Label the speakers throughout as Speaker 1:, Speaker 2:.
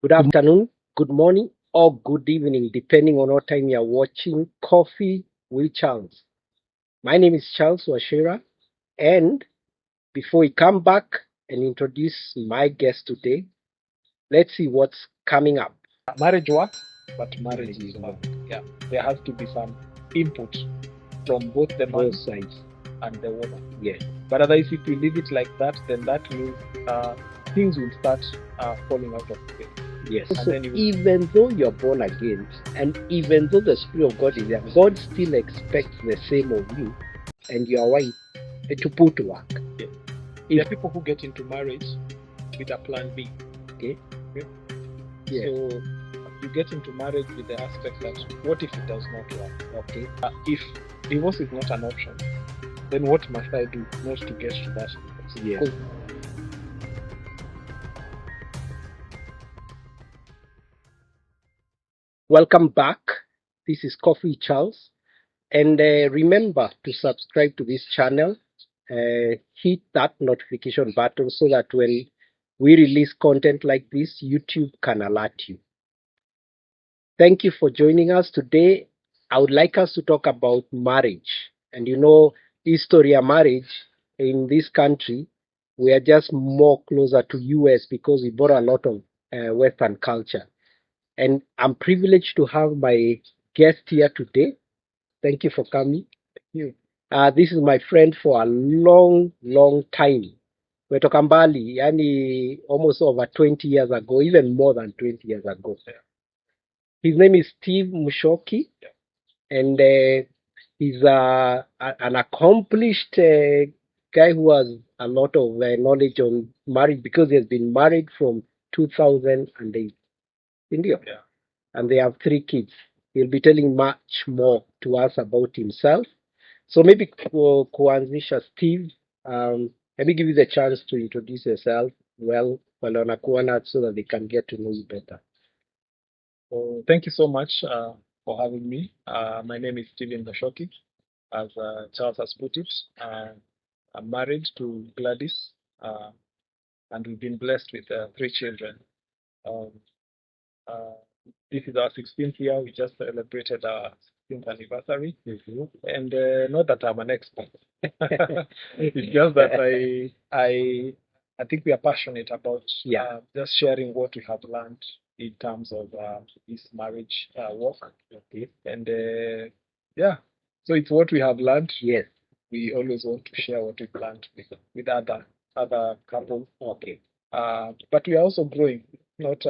Speaker 1: Good afternoon, good morning, or good evening, depending on what time you're watching Coffee with Charles. My name is Charles Washira, and before we come back and introduce my guest today, let's see what's coming up.
Speaker 2: Marriage works, but marriage
Speaker 1: Marriage
Speaker 2: is
Speaker 1: is
Speaker 2: work.
Speaker 1: work.
Speaker 2: Yeah, there has to be some input from both the man
Speaker 1: Both sides.
Speaker 2: and the woman.
Speaker 1: Yes.
Speaker 2: But otherwise, if we leave it like that, then that means things will start falling out of place.
Speaker 1: Yes.
Speaker 2: And
Speaker 1: So
Speaker 2: then you will,
Speaker 1: even though you're born again, and even though the Spirit of God is there, God still expects the same of you and your wife to put to work.
Speaker 2: yeah.
Speaker 1: If
Speaker 2: There are people who get into marriage with a plan B.
Speaker 1: okay,
Speaker 2: Okay?
Speaker 1: yeah,
Speaker 2: So you get into marriage with the aspect that what if it does not work?
Speaker 1: okay,
Speaker 2: If divorce is not an option, then what must I do not to get to that divorce?
Speaker 1: yes.
Speaker 2: 'Cause
Speaker 1: Welcome back. This is Coffee Charles. And remember to subscribe to this channel. Hit that notification button so that when we release content like this, YouTube can alert you. Thank you for joining us today. I would like us to talk about marriage. And history of marriage in this country, we are just more closer to US because we brought a lot of Western culture. And I'm privileged to have my guest here today. Thank you for coming.
Speaker 2: you,
Speaker 1: This is my friend for a long, long time. Wetoka mbali, yani almost over 20 years ago, even more than 20 years ago. His name is Steve Muchoki, and he's an accomplished guy who has a lot of knowledge on marriage because he has been married from 2008. India.
Speaker 2: yeah.
Speaker 1: And they have 3 kids. He'll be telling much more to us about himself. So maybe kuanzisha Steve, let me give you the chance to introduce yourself well wanakuona so that they can get to know you better.
Speaker 2: So thank you so much for having me. My name is Steven Muchoki. As Charles has put it, I'm married to Gladys, and we've been blessed with 3 children. Um, uh, this is our 16th year. We just celebrated our 16th anniversary. And not that I'm an expert. It's just that I think we are passionate about just sharing what we have learned in terms of this marriage work.
Speaker 1: Okay.
Speaker 2: And yeah, so it's what we have learned.
Speaker 1: Yes.
Speaker 2: We always want to share what we've learned with other couples.
Speaker 1: Okay.
Speaker 2: But we are also growing. It's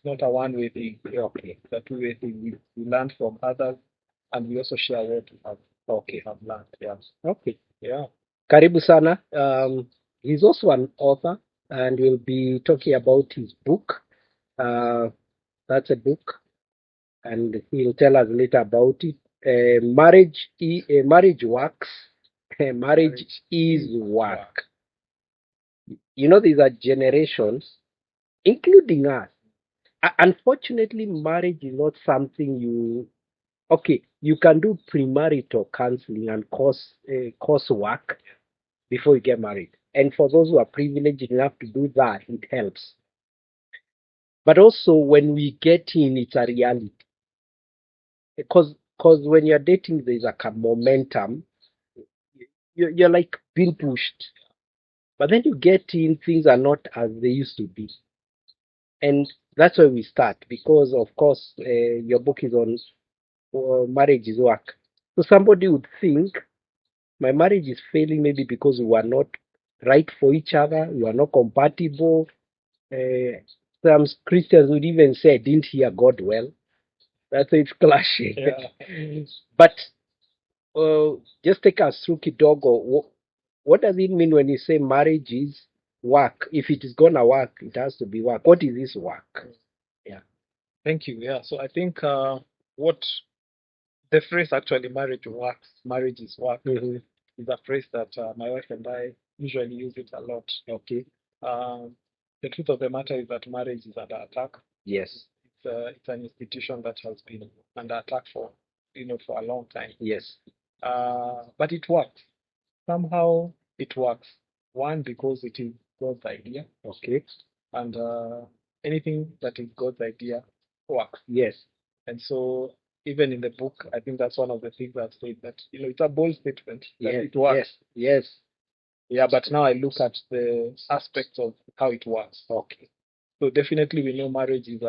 Speaker 2: not a one-way thing.
Speaker 1: Okay.
Speaker 2: It's a two-way thing. We learn from others, and we also share what we have. Okay, have learned. Yeah.
Speaker 1: Okay.
Speaker 2: Yeah.
Speaker 1: Karibu sana. He's also an author, and we'll be talking about his book. That's a book, and he'll tell us later about it. Marriage works. Marriage is work. These are generations, including us. Unfortunately, marriage is not something okay, you can do premarital counseling and course work before you get married. And for those who are privileged enough to do that, it helps. But also, when we get in, it's a reality. Because when you're dating, there's like a momentum. You're like being pushed. But then you get in, things are not as they used to be. And that's where we start because, of course, your book is on marriage is work. So somebody would think my marriage is failing maybe because we are not right for each other, we are not compatible. Uh, some Christians would even say, I didn't hear God well. That's why it's clashing.
Speaker 2: Yeah.
Speaker 1: But just take us through Kidogo. What does it mean when you say marriage is work? If it is going to work, it has to be work. What is this work? Yeah.
Speaker 2: Thank you. Yeah. So I think what the phrase actually marriage works, marriage is work, is a phrase that my wife and I usually use it a lot.
Speaker 1: Okay.
Speaker 2: Um, the truth of the matter is that marriage is under attack.
Speaker 1: Yes.
Speaker 2: It's an institution that has been under attack for for a long time.
Speaker 1: Yes.
Speaker 2: But it works. Somehow it works. One, because it is God's idea,
Speaker 1: Okay.
Speaker 2: and anything that is God's idea works.
Speaker 1: Yes.
Speaker 2: And so even in the book, I think that's one of the things I've said, that it's a bold statement that
Speaker 1: Yes.
Speaker 2: it works.
Speaker 1: Yes.
Speaker 2: Yeah, but now I look at the aspects of how it works.
Speaker 1: Okay.
Speaker 2: So definitely we know marriage is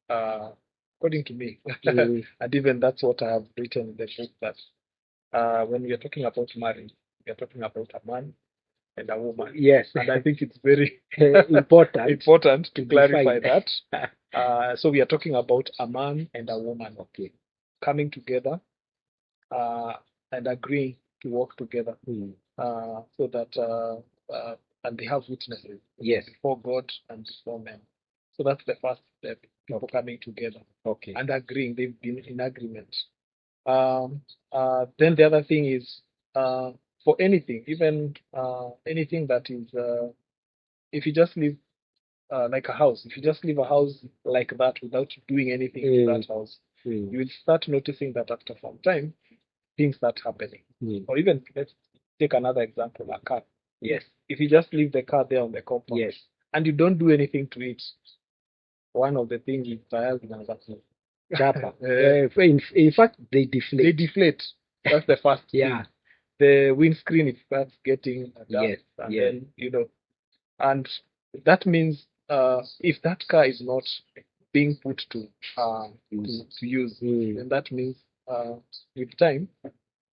Speaker 2: according to me,
Speaker 1: Mm.
Speaker 2: and even that's what I have written in the book, that when we are talking about marriage, we are talking about a man and a woman.
Speaker 1: Yes.
Speaker 2: And I think it's very
Speaker 1: Important.
Speaker 2: important to clarify
Speaker 1: define.
Speaker 2: that. So we are talking about a man and a woman,
Speaker 1: Okay.
Speaker 2: coming together uh, and agreeing to work together,
Speaker 1: Mm.
Speaker 2: so that and they have witnesses,
Speaker 1: Yes.
Speaker 2: before God and before men. So that's the first step, people coming together
Speaker 1: Okay.
Speaker 2: and agreeing. They've been in agreement. Then the other thing is, for anything, even anything that is, if you just live like a house, if you just leave a house like that without doing anything to that house, you will start noticing that after some time, things start happening. Or even, let's take another example, a car.
Speaker 1: Yes.
Speaker 2: If you just leave the car there on the compound,
Speaker 1: Yes.
Speaker 2: and you don't do anything to it, one of the things is tires zinaanza
Speaker 1: Chapa.
Speaker 2: Eh,
Speaker 1: In fact, they deflate.
Speaker 2: they deflate. That's the first
Speaker 1: Yeah.
Speaker 2: thing. The windscreen, it starts getting dust,
Speaker 1: Yes.
Speaker 2: and
Speaker 1: Yes.
Speaker 2: then and that means if that car is not being put to use, then that means with time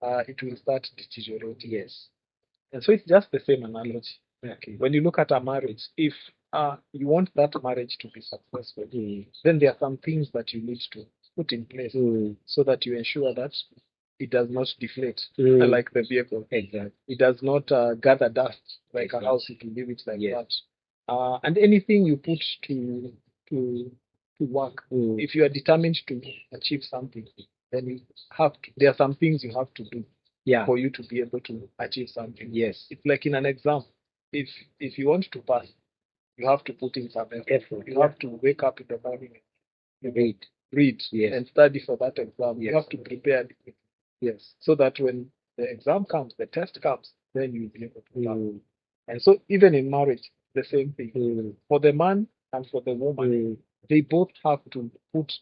Speaker 2: it will start deteriorating.
Speaker 1: Yes.
Speaker 2: And so it's just the same analogy.
Speaker 1: Okay.
Speaker 2: When you look at a marriage, if you want that marriage to be successful, then there are some things that you need to put in place so that you ensure that it does not deflate like the vehicle.
Speaker 1: Exactly.
Speaker 2: It does not gather dust like
Speaker 1: Exactly.
Speaker 2: a house. It will leave it like
Speaker 1: Yes.
Speaker 2: that. And anything you put to work, if you are determined to achieve something, then you have to, there are some things you have to do
Speaker 1: Yeah.
Speaker 2: for you to be able to achieve something.
Speaker 1: Yes.
Speaker 2: It's like in an exam. If you want to pass, you have to put in some effort. You have to wake up in the morning and read
Speaker 1: Yes.
Speaker 2: and study for that exam.
Speaker 1: Yes.
Speaker 2: You have to prepare. Yes. So that when the exam comes, the test comes, then you'll be able to pass. And so even in marriage, the same thing. For the man and for the woman, they both have to put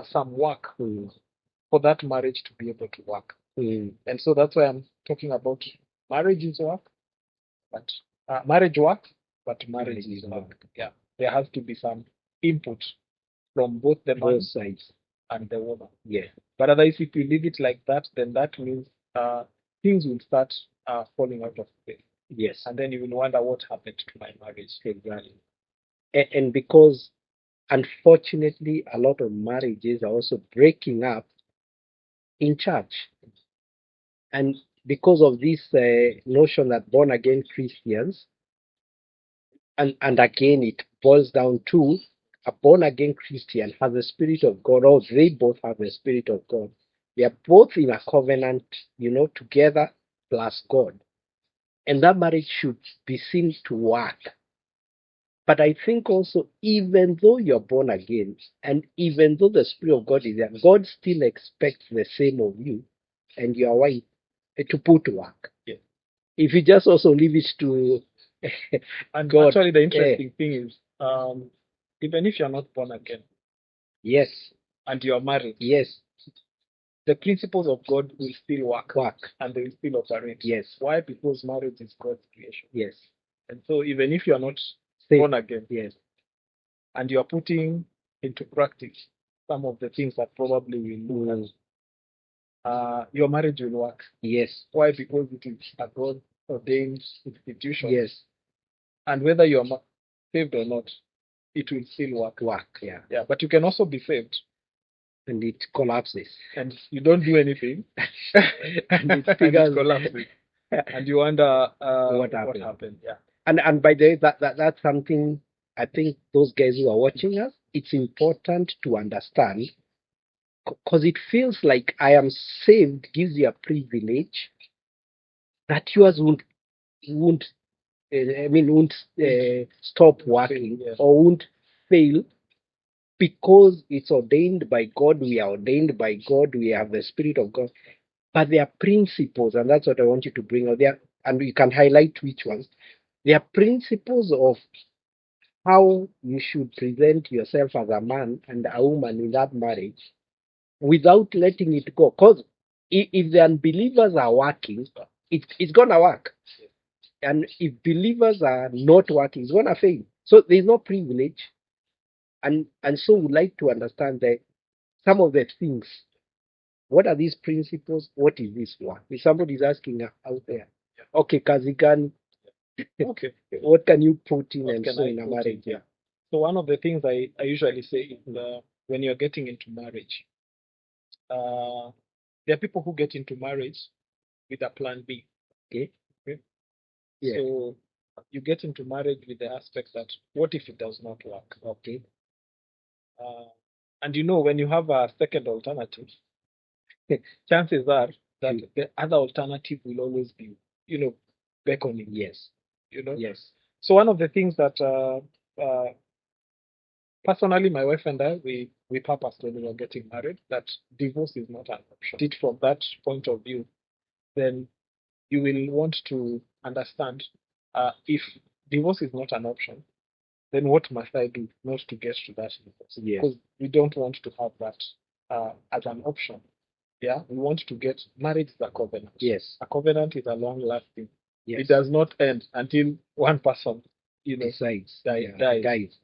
Speaker 2: some work for that marriage to be able to work. And so that's why I'm talking about marriage is work, but marriage works, but marriage is work. Yeah, there has to be some input from both the man
Speaker 1: Both sides.
Speaker 2: and the woman.
Speaker 1: Yeah.
Speaker 2: But otherwise, if you leave it like that, then that means things will start falling out of place.
Speaker 1: Yes.
Speaker 2: And then you will wonder what happened to my marriage.
Speaker 1: Exactly. And because unfortunately a lot of marriages are also breaking up in church, and because of this notion that born again Christians, and again it boils down to a born again Christian has the Spirit of God, or they both have the Spirit of God. They are both in a covenant, together plus God. And that marriage should be seen to work. But I think also, even though you're born again, and even though the Spirit of God is there, God still expects the same of you and your wife to put to work.
Speaker 2: Yeah.
Speaker 1: If you just also leave it to
Speaker 2: And
Speaker 1: God.
Speaker 2: actually, the interesting thing is, even if you're not born again,
Speaker 1: Yes.
Speaker 2: and you're married,
Speaker 1: Yes.
Speaker 2: the principles of God will still work.
Speaker 1: Work.
Speaker 2: And they will still operate.
Speaker 1: Yes.
Speaker 2: Why? Because marriage is God's creation.
Speaker 1: Yes.
Speaker 2: And so even if you're not
Speaker 1: Same.
Speaker 2: born again,
Speaker 1: Yes.
Speaker 2: and you're putting into practice some of the things that probably will look at, your marriage will work.
Speaker 1: Yes.
Speaker 2: Why? Because it is a God ordained institution.
Speaker 1: Yes.
Speaker 2: And whether you're saved or not, it will still work.
Speaker 1: Yeah.
Speaker 2: Yeah. But you can also be saved
Speaker 1: And it collapses.
Speaker 2: and you don't do anything,
Speaker 1: And it
Speaker 2: and
Speaker 1: figures
Speaker 2: it collapses. And you wonder
Speaker 1: what
Speaker 2: what
Speaker 1: happened.
Speaker 2: happened. Yeah.
Speaker 1: And by the way, that's something I think those guys who are watching us, it's important to understand, because it feels like I am saved gives you a privilege that yours won't won't stop working,
Speaker 2: Yes.
Speaker 1: or won't fail, because it's ordained by God. We are ordained by God. We have the Spirit of God. But there are principles, and that's what I want you to bring out there. And you can highlight which ones. There are principles of how you should present yourself as a man and a woman in that marriage without letting it go. Because if the unbelievers are working, it's gonna work. And if believers are not working, it's gonna fail. So there's no privilege. And so we like to understand that some of the things. What are these principles? What is this one? If somebody is asking out there, okay, Kazigan,
Speaker 2: Okay.
Speaker 1: what can you put in
Speaker 2: What
Speaker 1: and
Speaker 2: can
Speaker 1: so
Speaker 2: I
Speaker 1: in a
Speaker 2: put in?
Speaker 1: marriage?
Speaker 2: Yeah. So one of the things I usually say is when you're getting into marriage, uh, there are people who get into marriage with a plan B.
Speaker 1: Okay.
Speaker 2: Okay.
Speaker 1: Yeah.
Speaker 2: So you get into marriage with the aspect that what if it does not work?
Speaker 1: Okay.
Speaker 2: And when you have a second alternative, chances are that the other alternative will always be, beckoning.
Speaker 1: Yes. Yes.
Speaker 2: So one of the things that personally, my wife and I, we purposed when we were getting married that divorce is not an option. It from that point of view, then you will want to understand if divorce is not an option, then what must I do not to get to that divorce?
Speaker 1: Yes.
Speaker 2: Because we don't want to have that as an option. Yeah, we want to get married is a covenant.
Speaker 1: Yes.
Speaker 2: A covenant is a long lasting.
Speaker 1: Yes.
Speaker 2: It does not end until one person,
Speaker 1: Decides.
Speaker 2: dies.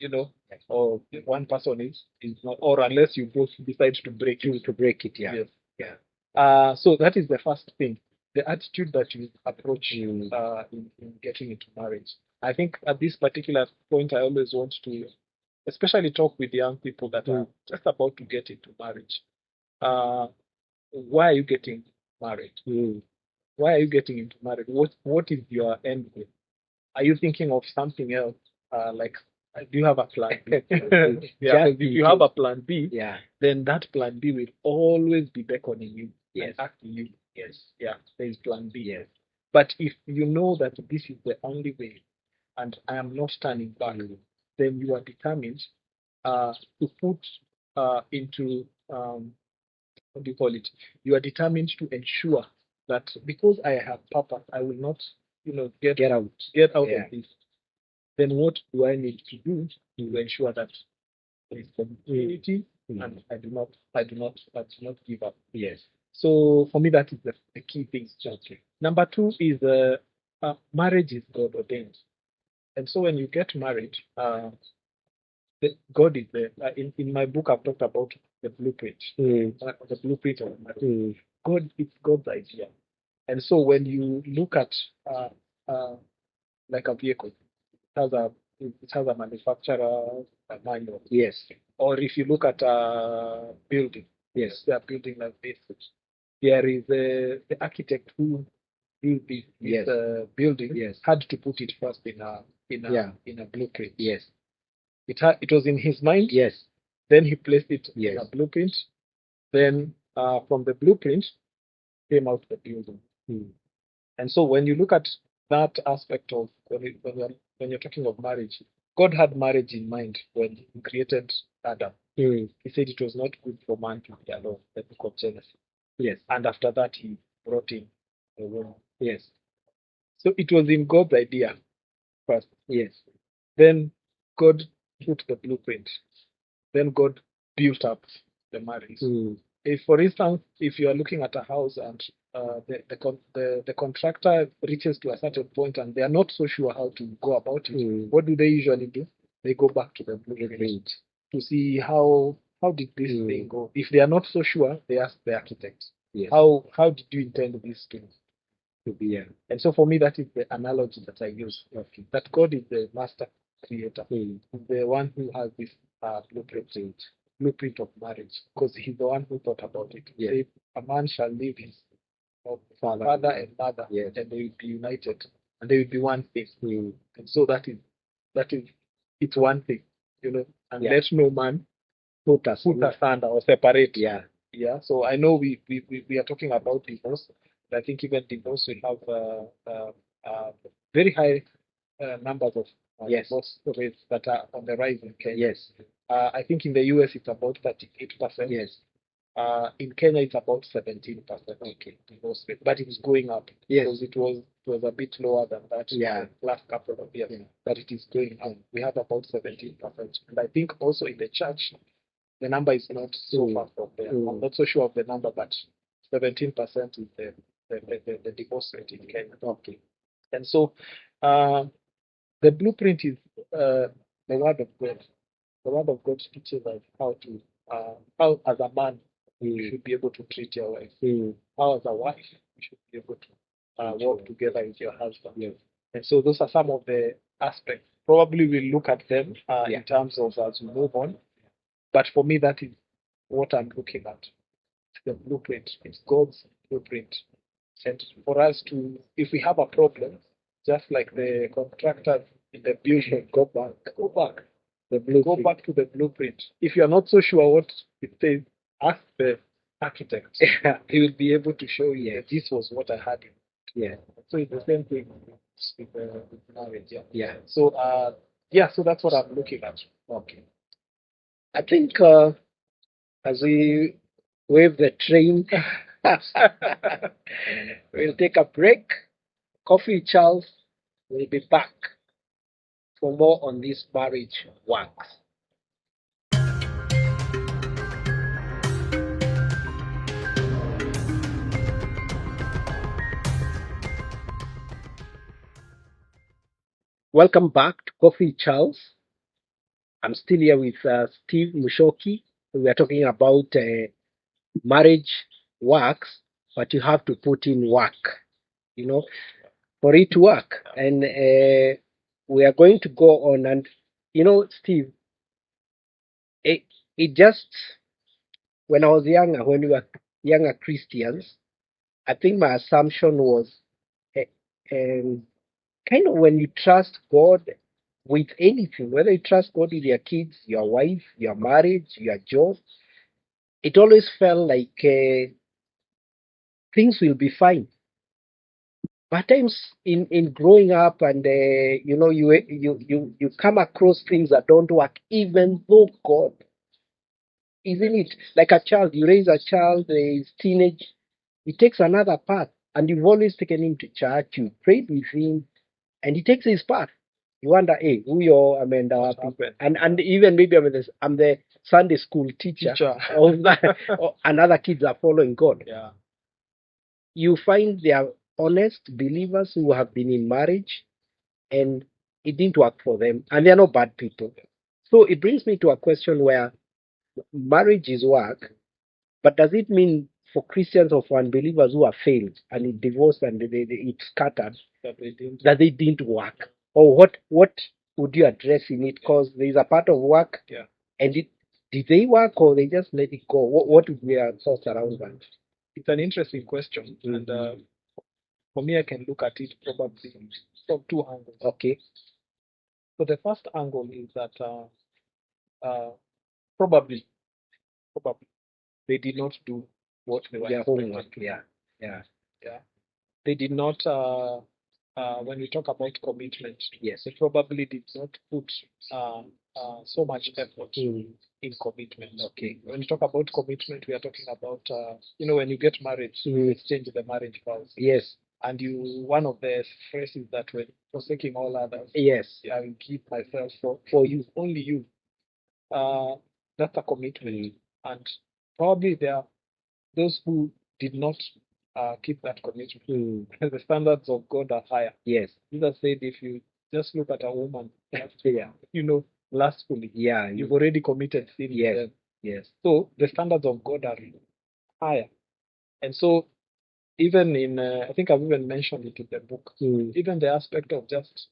Speaker 2: Or one person is not, or unless you both decide to break it.
Speaker 1: To break it. Yeah.
Speaker 2: Yes.
Speaker 1: Yeah.
Speaker 2: So that is the first thing. The attitude that you approach in getting into marriage. I think at this particular point, I always want to, especially talk with young people that are just about to get into marriage. Why are you getting married? Why are you getting into marriage? What is your end goal? Are you thinking of something else? Do you have a plan B? Yeah, if you have a plan B,
Speaker 1: Yeah.
Speaker 2: then that plan B will always be beckoning you
Speaker 1: Yes.
Speaker 2: and asking you.
Speaker 1: Yes.
Speaker 2: Yeah, there is plan B.
Speaker 1: Yes.
Speaker 2: But if you know that this is the only way and I am not turning back, then you are determined to put into what do you call it? You are determined to ensure that because I have purpose, I will not,
Speaker 1: Get out.
Speaker 2: get out
Speaker 1: Yeah.
Speaker 2: of this. Then what do I need to do to ensure that there is continuity and I do not give up?
Speaker 1: Yes.
Speaker 2: So for me, that is the key thing. Okay. Number two is marriage is God ordained, and so when you get married, God is there. In my book, I've talked about the blueprint, the blueprint of marriage. God, it's God's idea. And so when you look at uh, uh, like a vehicle, it has a manufacturer a manual.
Speaker 1: Yes.
Speaker 2: Or if you look at a building,
Speaker 1: Yes.
Speaker 2: they are building like this. There is the architect who built this
Speaker 1: Yes.
Speaker 2: building
Speaker 1: Yes.
Speaker 2: had to put it first in a blueprint.
Speaker 1: Yes.
Speaker 2: It was in his mind.
Speaker 1: Yes.
Speaker 2: Then he placed it
Speaker 1: Yes.
Speaker 2: in a blueprint. Then from the blueprint came out the building. And so when you look at that aspect of when you're talking of marriage, God had marriage in mind when He created Adam. He said it was not good for man to be alone. The book of Genesis.
Speaker 1: Yes.
Speaker 2: And after that, He brought in a woman.
Speaker 1: Yes.
Speaker 2: So it was in God's idea first.
Speaker 1: Yes.
Speaker 2: Then God put the blueprint. Then God built up the marriage. If, for instance, if you are looking at a house and the contractor reaches to a certain point and they are not so sure how to go about it, what do they usually do? They go back to the blueprint to see how did this thing go. If they are not so sure, they ask the architect,
Speaker 1: Yes.
Speaker 2: how did you intend this to be?
Speaker 1: Yeah.
Speaker 2: And so for me, that is the analogy that I use. That God is the master creator, the one who has this blueprint of marriage, because he's the one who thought about it.
Speaker 1: Yeah.
Speaker 2: Say, a man shall leave his father and mother,
Speaker 1: Yes.
Speaker 2: and they will be united, and they will be one thing. And so that is it's one thing, and
Speaker 1: Yeah.
Speaker 2: let no man
Speaker 1: Put us
Speaker 2: asunder or separate.
Speaker 1: Yeah.
Speaker 2: Yeah. So I know we are talking about divorce, but I think even divorce will have very high numbers of
Speaker 1: Yes.
Speaker 2: divorce rates that are on the rise in Kenya.
Speaker 1: Yes.
Speaker 2: I think in the US it's about 38%.
Speaker 1: Yes.
Speaker 2: In Kenya it's about 17%. Okay, divorce rate, but it's going up.
Speaker 1: Yes.
Speaker 2: Because it was was a bit lower than that
Speaker 1: Yeah.
Speaker 2: in the last couple of years, but it is going up. We have about 17%. And I think also in the church, the number is not so far from there. I'm not so sure of the number, but 17% is the divorce rate in Kenya.
Speaker 1: Okay.
Speaker 2: And so the blueprint is the word of God. The word of God teaches us how as a man, you should be able to treat your wife. How as a wife, you should be able to work together with your husband.
Speaker 1: Yes.
Speaker 2: And so those are some of the aspects. Probably we'll look at them in terms of as we move on. But for me, that is what I'm looking at. It's the blueprint. It's God's blueprint. And for us to, if we have a problem, just like the contractor in the building, go back. Go back to the blueprint. If you're not so sure what it says, ask the architect. He will be able to show you that this was what I had in.
Speaker 1: Yeah.
Speaker 2: So it's the same thing with marriage.
Speaker 1: Yeah.
Speaker 2: So so that's what I'm looking at.
Speaker 1: Okay. I think as we wave the train, we'll take a break. Coffee Charles will be back for more on this marriage works. Welcome back to Coffee Charles. I'm still here with Steve Muchoki. We are talking about marriage works, but you have to put in work, for it to work. And we are going to go on. And, Steve, it just, when I was younger, when we were younger Christians, I think my assumption was kind of when you trust God with anything, whether you trust God with your kids, your wife, your marriage, your job, it always felt like things will be fine. But times in growing up and you come across things that don't work, even though God, isn't it? Like a child, you raise a child, is teenage, he takes another path, and you've always taken him to church, you prayed with him, and he takes his path. You wonder, hey, who you and even maybe I'm the Sunday school teacher. And other kids are following God.
Speaker 2: Yeah.
Speaker 1: You find they are honest believers who have been in marriage and it didn't work for them, and they're not bad people. So it brings me to a question where marriage is work, but does it mean for Christians or for unbelievers who have failed and it divorced and it scattered that they didn't work? Or what would you address in it? Because there is a part of work, and did they work or they just let it go? What would be your thoughts around that?
Speaker 2: It's an interesting question, and for me, I can look at it probably from two angles.
Speaker 1: Okay.
Speaker 2: So the first angle is that probably they did not do what they were
Speaker 1: homework.
Speaker 2: Yeah. They did not. When we talk about commitment,
Speaker 1: Yes.
Speaker 2: they probably did not put so much effort in commitment.
Speaker 1: Okay.
Speaker 2: When we talk about commitment, we are talking about when you get married, you exchange the marriage vows.
Speaker 1: Yes.
Speaker 2: And one of the phrases that when forsaking all others,
Speaker 1: yes,
Speaker 2: I will keep myself for you, only you. That's a commitment, and probably there are those who did not keep that commitment. The standards of God are higher.
Speaker 1: Yes.
Speaker 2: Jesus said, if you just look at a woman, lustfully, you've already committed sin.
Speaker 1: Yes. Yes.
Speaker 2: So the standards of God are higher, and so even in, I think I've even mentioned it in the book, even the aspect of just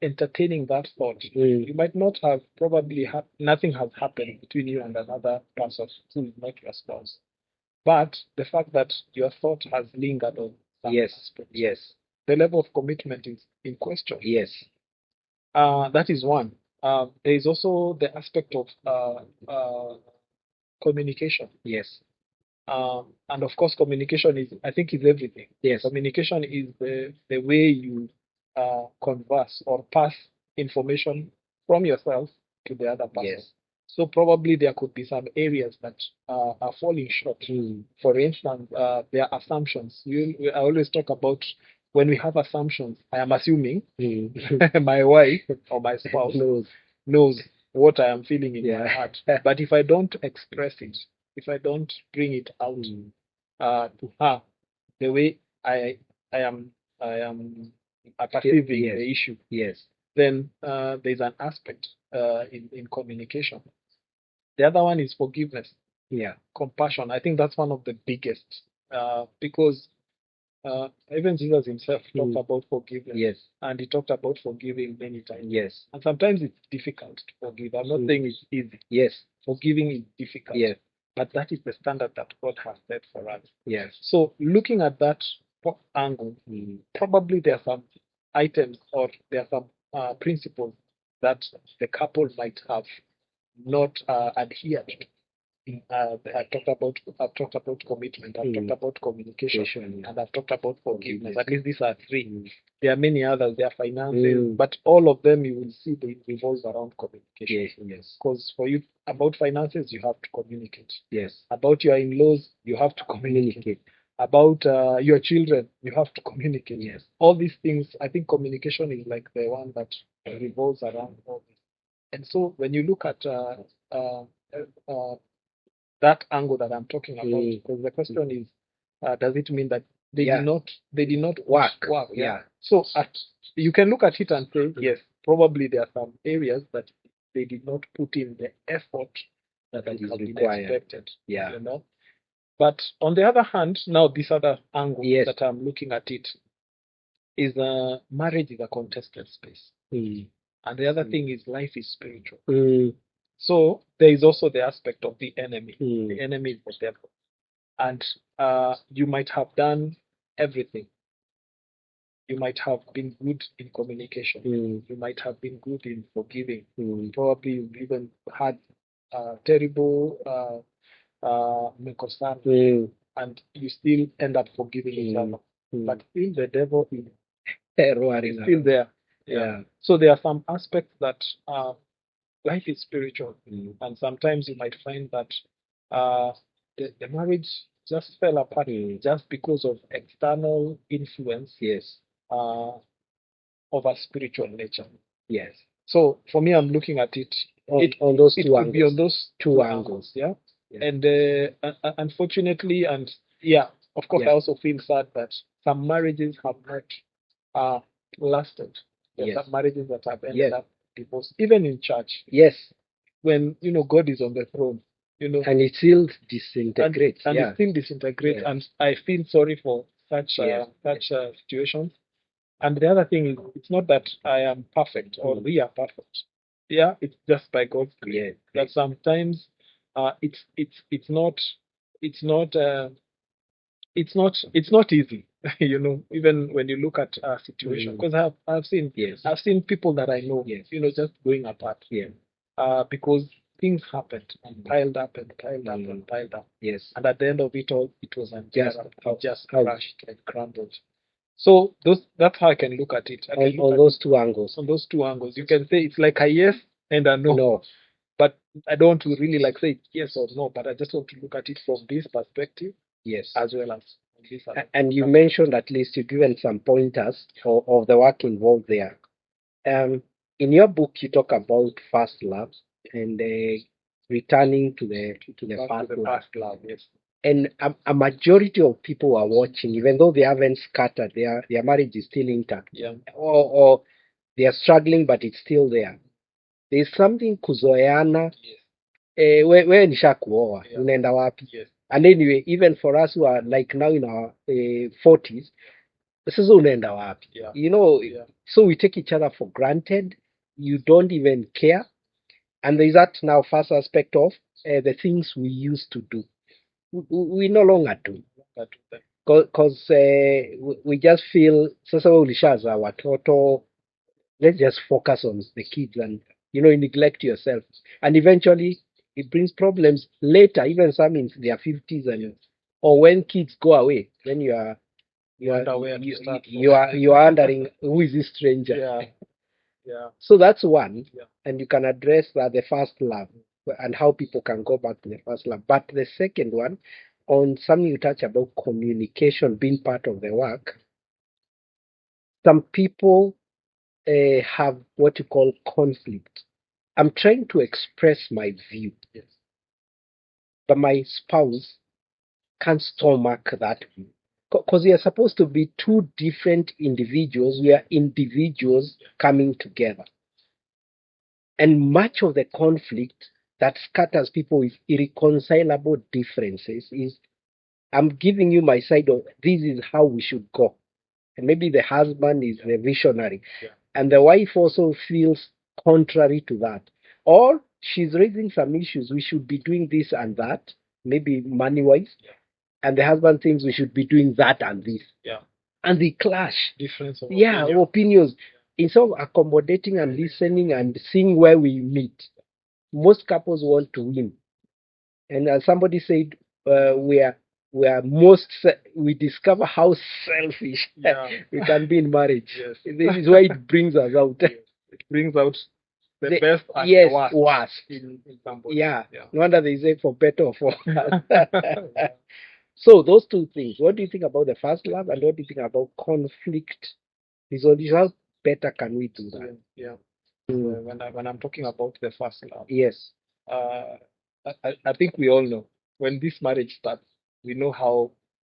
Speaker 2: entertaining that thought. You might not have, probably nothing has happened between you and another person who is not your spouse. But the fact that your thought has lingered on some aspect, the level of commitment is in question.
Speaker 1: Yes.
Speaker 2: That is one. There is also the aspect of communication.
Speaker 1: Yes.
Speaker 2: And of course, communication is everything.
Speaker 1: Yes.
Speaker 2: Communication is the way you converse or pass information from yourself to the other person.
Speaker 1: Yes.
Speaker 2: So probably there could be some areas that are falling short. For instance, there are assumptions. I always talk about when we have assumptions, I am assuming
Speaker 1: Mm.
Speaker 2: my wife or my spouse
Speaker 1: Knows.
Speaker 2: knows what I am feeling in my
Speaker 1: Yeah.
Speaker 2: heart. But if I don't express it, if I don't bring it out
Speaker 1: Mm.
Speaker 2: to her, the way I am perceiving
Speaker 1: Yes.
Speaker 2: the issue,
Speaker 1: Yes.
Speaker 2: then there's an aspect in communication. The other one is forgiveness,
Speaker 1: Yeah.
Speaker 2: compassion. I think that's one of the biggest because even Jesus himself talked
Speaker 1: Mm.
Speaker 2: about forgiveness,
Speaker 1: Yes.
Speaker 2: and he talked about forgiving many times.
Speaker 1: Yes.
Speaker 2: And sometimes it's difficult to forgive. I'm not
Speaker 1: Mm.
Speaker 2: saying it's easy.
Speaker 1: Yes.
Speaker 2: Forgiving is difficult.
Speaker 1: Yes.
Speaker 2: But that is the standard that God has set for us.
Speaker 1: Yes.
Speaker 2: So looking at that angle,
Speaker 1: Mm.
Speaker 2: probably there are some items or there are some principles that the couple might have not adhered to. I've talked about commitment, I've talked about communication, and I've talked about forgiveness. At least these are three.
Speaker 1: Mm.
Speaker 2: There are many others, there are finances,
Speaker 1: Mm.
Speaker 2: but all of them you will see they revolve around communication.
Speaker 1: Yes. Yes.
Speaker 2: Because for you, about finances, you have to communicate.
Speaker 1: Yes.
Speaker 2: About your in-laws, you have to communicate. About your children, you have to communicate.
Speaker 1: Yes.
Speaker 2: All these things, I think communication is like the one that revolves around all this. And so when you look at uh, uh, that angle that I'm talking about,
Speaker 1: Mm.
Speaker 2: because the question is, does it mean that they
Speaker 1: Yeah.
Speaker 2: did not
Speaker 1: Work.
Speaker 2: work?
Speaker 1: Yeah.
Speaker 2: So you can look at it and say, yes, probably there are some areas that they did not put in the effort that
Speaker 1: That
Speaker 2: would
Speaker 1: is
Speaker 2: have been
Speaker 1: required.
Speaker 2: expected.
Speaker 1: Yeah.
Speaker 2: You know. But on the other hand, now this other angle
Speaker 1: Yes.
Speaker 2: that I'm looking at it is marriage is a contested space.
Speaker 1: Mm.
Speaker 2: And the other
Speaker 1: Mm.
Speaker 2: thing is life is spiritual.
Speaker 1: Mm.
Speaker 2: So there is also the aspect of the enemy.
Speaker 1: Mm.
Speaker 2: The enemy is the devil. And you might have done everything. You might have been good in communication.
Speaker 1: Mm.
Speaker 2: You might have been good in forgiving.
Speaker 1: Mm.
Speaker 2: Probably you've even had terrible mekosana,
Speaker 1: Mm.
Speaker 2: and you still end up forgiving each other.
Speaker 1: Mm.
Speaker 2: But still, the devil is
Speaker 1: Roaring
Speaker 2: still
Speaker 1: around.
Speaker 2: there.
Speaker 1: Yeah.
Speaker 2: So there are some aspects that life is spiritual,
Speaker 1: Mm.
Speaker 2: and sometimes you might find that uh, the marriage just fell apart just because of external influence
Speaker 1: Yes.
Speaker 2: uh, of a spiritual nature.
Speaker 1: Yes.
Speaker 2: So for me, I'm looking at it.
Speaker 1: On those
Speaker 2: It
Speaker 1: two
Speaker 2: could be on
Speaker 1: angles.
Speaker 2: those
Speaker 1: Two angles.
Speaker 2: yeah.
Speaker 1: Yeah.
Speaker 2: And unfortunately, and yeah, of course,
Speaker 1: Yeah.
Speaker 2: I also feel sad that some marriages have not uh, lasted. There are
Speaker 1: Yes.
Speaker 2: some marriages that have ended
Speaker 1: Yes.
Speaker 2: up divorced, even in church,
Speaker 1: Yes.
Speaker 2: when God is on the throne,
Speaker 1: And it still
Speaker 2: and
Speaker 1: disintegrates.
Speaker 2: and
Speaker 1: Yeah.
Speaker 2: it still disintegrates.
Speaker 1: Yeah.
Speaker 2: And I feel sorry for such
Speaker 1: Yes.
Speaker 2: situations. And the other thing is, it's not that I am perfect or we are perfect. Yeah, it's just by God's grace.
Speaker 1: Yes.
Speaker 2: That sometimes it's not it's not easy. Even when you look at a situation, because I've seen
Speaker 1: Yes.
Speaker 2: I've seen people that I know,
Speaker 1: Yes.
Speaker 2: just going apart.
Speaker 1: Yeah.
Speaker 2: Because things happened and piled up and piled up and piled up.
Speaker 1: Yes.
Speaker 2: And at the end of it all, it was unbearable. It just
Speaker 1: how-
Speaker 2: crashed and crumbled. So that's how I can look at it. I can look
Speaker 1: on
Speaker 2: at
Speaker 1: those
Speaker 2: it
Speaker 1: two angles.
Speaker 2: on those two angles. You can say it's like a yes and a no.
Speaker 1: No.
Speaker 2: But I don't want to really like say yes or no, but I just want to look at it from this perspective
Speaker 1: Yes.
Speaker 2: as well as this other.
Speaker 1: And you mentioned, at least you've given some pointers of the work involved there. In your book, you talk about first love and returning to the
Speaker 2: Back to the
Speaker 1: love.
Speaker 2: past love, yes.
Speaker 1: And a majority of people are watching, even though they haven't scattered, their marriage is still intact.
Speaker 2: Yeah.
Speaker 1: Or they are struggling, but it's still there. There's something kuzoeana.
Speaker 2: Yes.
Speaker 1: Wewe nishakuoa,
Speaker 2: Yeah.
Speaker 1: unaenda wapi?
Speaker 2: Yes.
Speaker 1: And anyway, even for us who are like now in our 40s, sasa unaenda wapi?
Speaker 2: Yeah. Yeah.
Speaker 1: So we take each other for granted. You don't even care. And there's that now first aspect of the things we used to do. We no longer do. Because we just feel, sasa wewe ulishaza watoto, let's just focus on the kids, and you neglect yourself. And eventually it brings problems later, even some in their 50s, and or when kids go away, then you are wondering, who is this stranger?
Speaker 2: Yeah. Yeah.
Speaker 1: So that's one.
Speaker 2: Yeah.
Speaker 1: And you can address the first love and how people can go back to the first love. But the second one, on something you touch about communication being part of the work, some people have what you call conflict. I'm trying to express my view,
Speaker 2: Yes.
Speaker 1: but my spouse can't stomach that view. Because we are supposed to be two different individuals. We are individuals coming together. And much of the conflict that scatters people with irreconcilable differences is I'm giving you my side of this is how we should go. And maybe the husband is the visionary.
Speaker 2: Yeah.
Speaker 1: And the wife also feels contrary to that. Or she's raising some issues. We should be doing this and that, maybe money wise.
Speaker 2: Yeah.
Speaker 1: And the husband thinks we should be doing that and this.
Speaker 2: Yeah.
Speaker 1: And they clash.
Speaker 2: Difference of
Speaker 1: Yeah,
Speaker 2: opinion.
Speaker 1: opinions. Instead of accommodating and listening and seeing where we meet, most couples want to win. And as somebody said, we discover how selfish
Speaker 2: Yeah.
Speaker 1: we can be in marriage.
Speaker 2: Yes.
Speaker 1: This is why it brings us out.
Speaker 2: Yes. It brings out the
Speaker 1: The-
Speaker 2: best and
Speaker 1: yes,
Speaker 2: the worst
Speaker 1: worst.
Speaker 2: in somebody.
Speaker 1: Yeah.
Speaker 2: Yeah.
Speaker 1: No wonder they say for better or for worse.
Speaker 2: Yeah.
Speaker 1: So those two things. What do you think about the first love, and what do you think about conflict resolution? How better can we do that?
Speaker 2: Yeah.
Speaker 1: Mm.
Speaker 2: When I'm talking about the first love,
Speaker 1: Yes.
Speaker 2: uh, I think we all know when this marriage starts, we know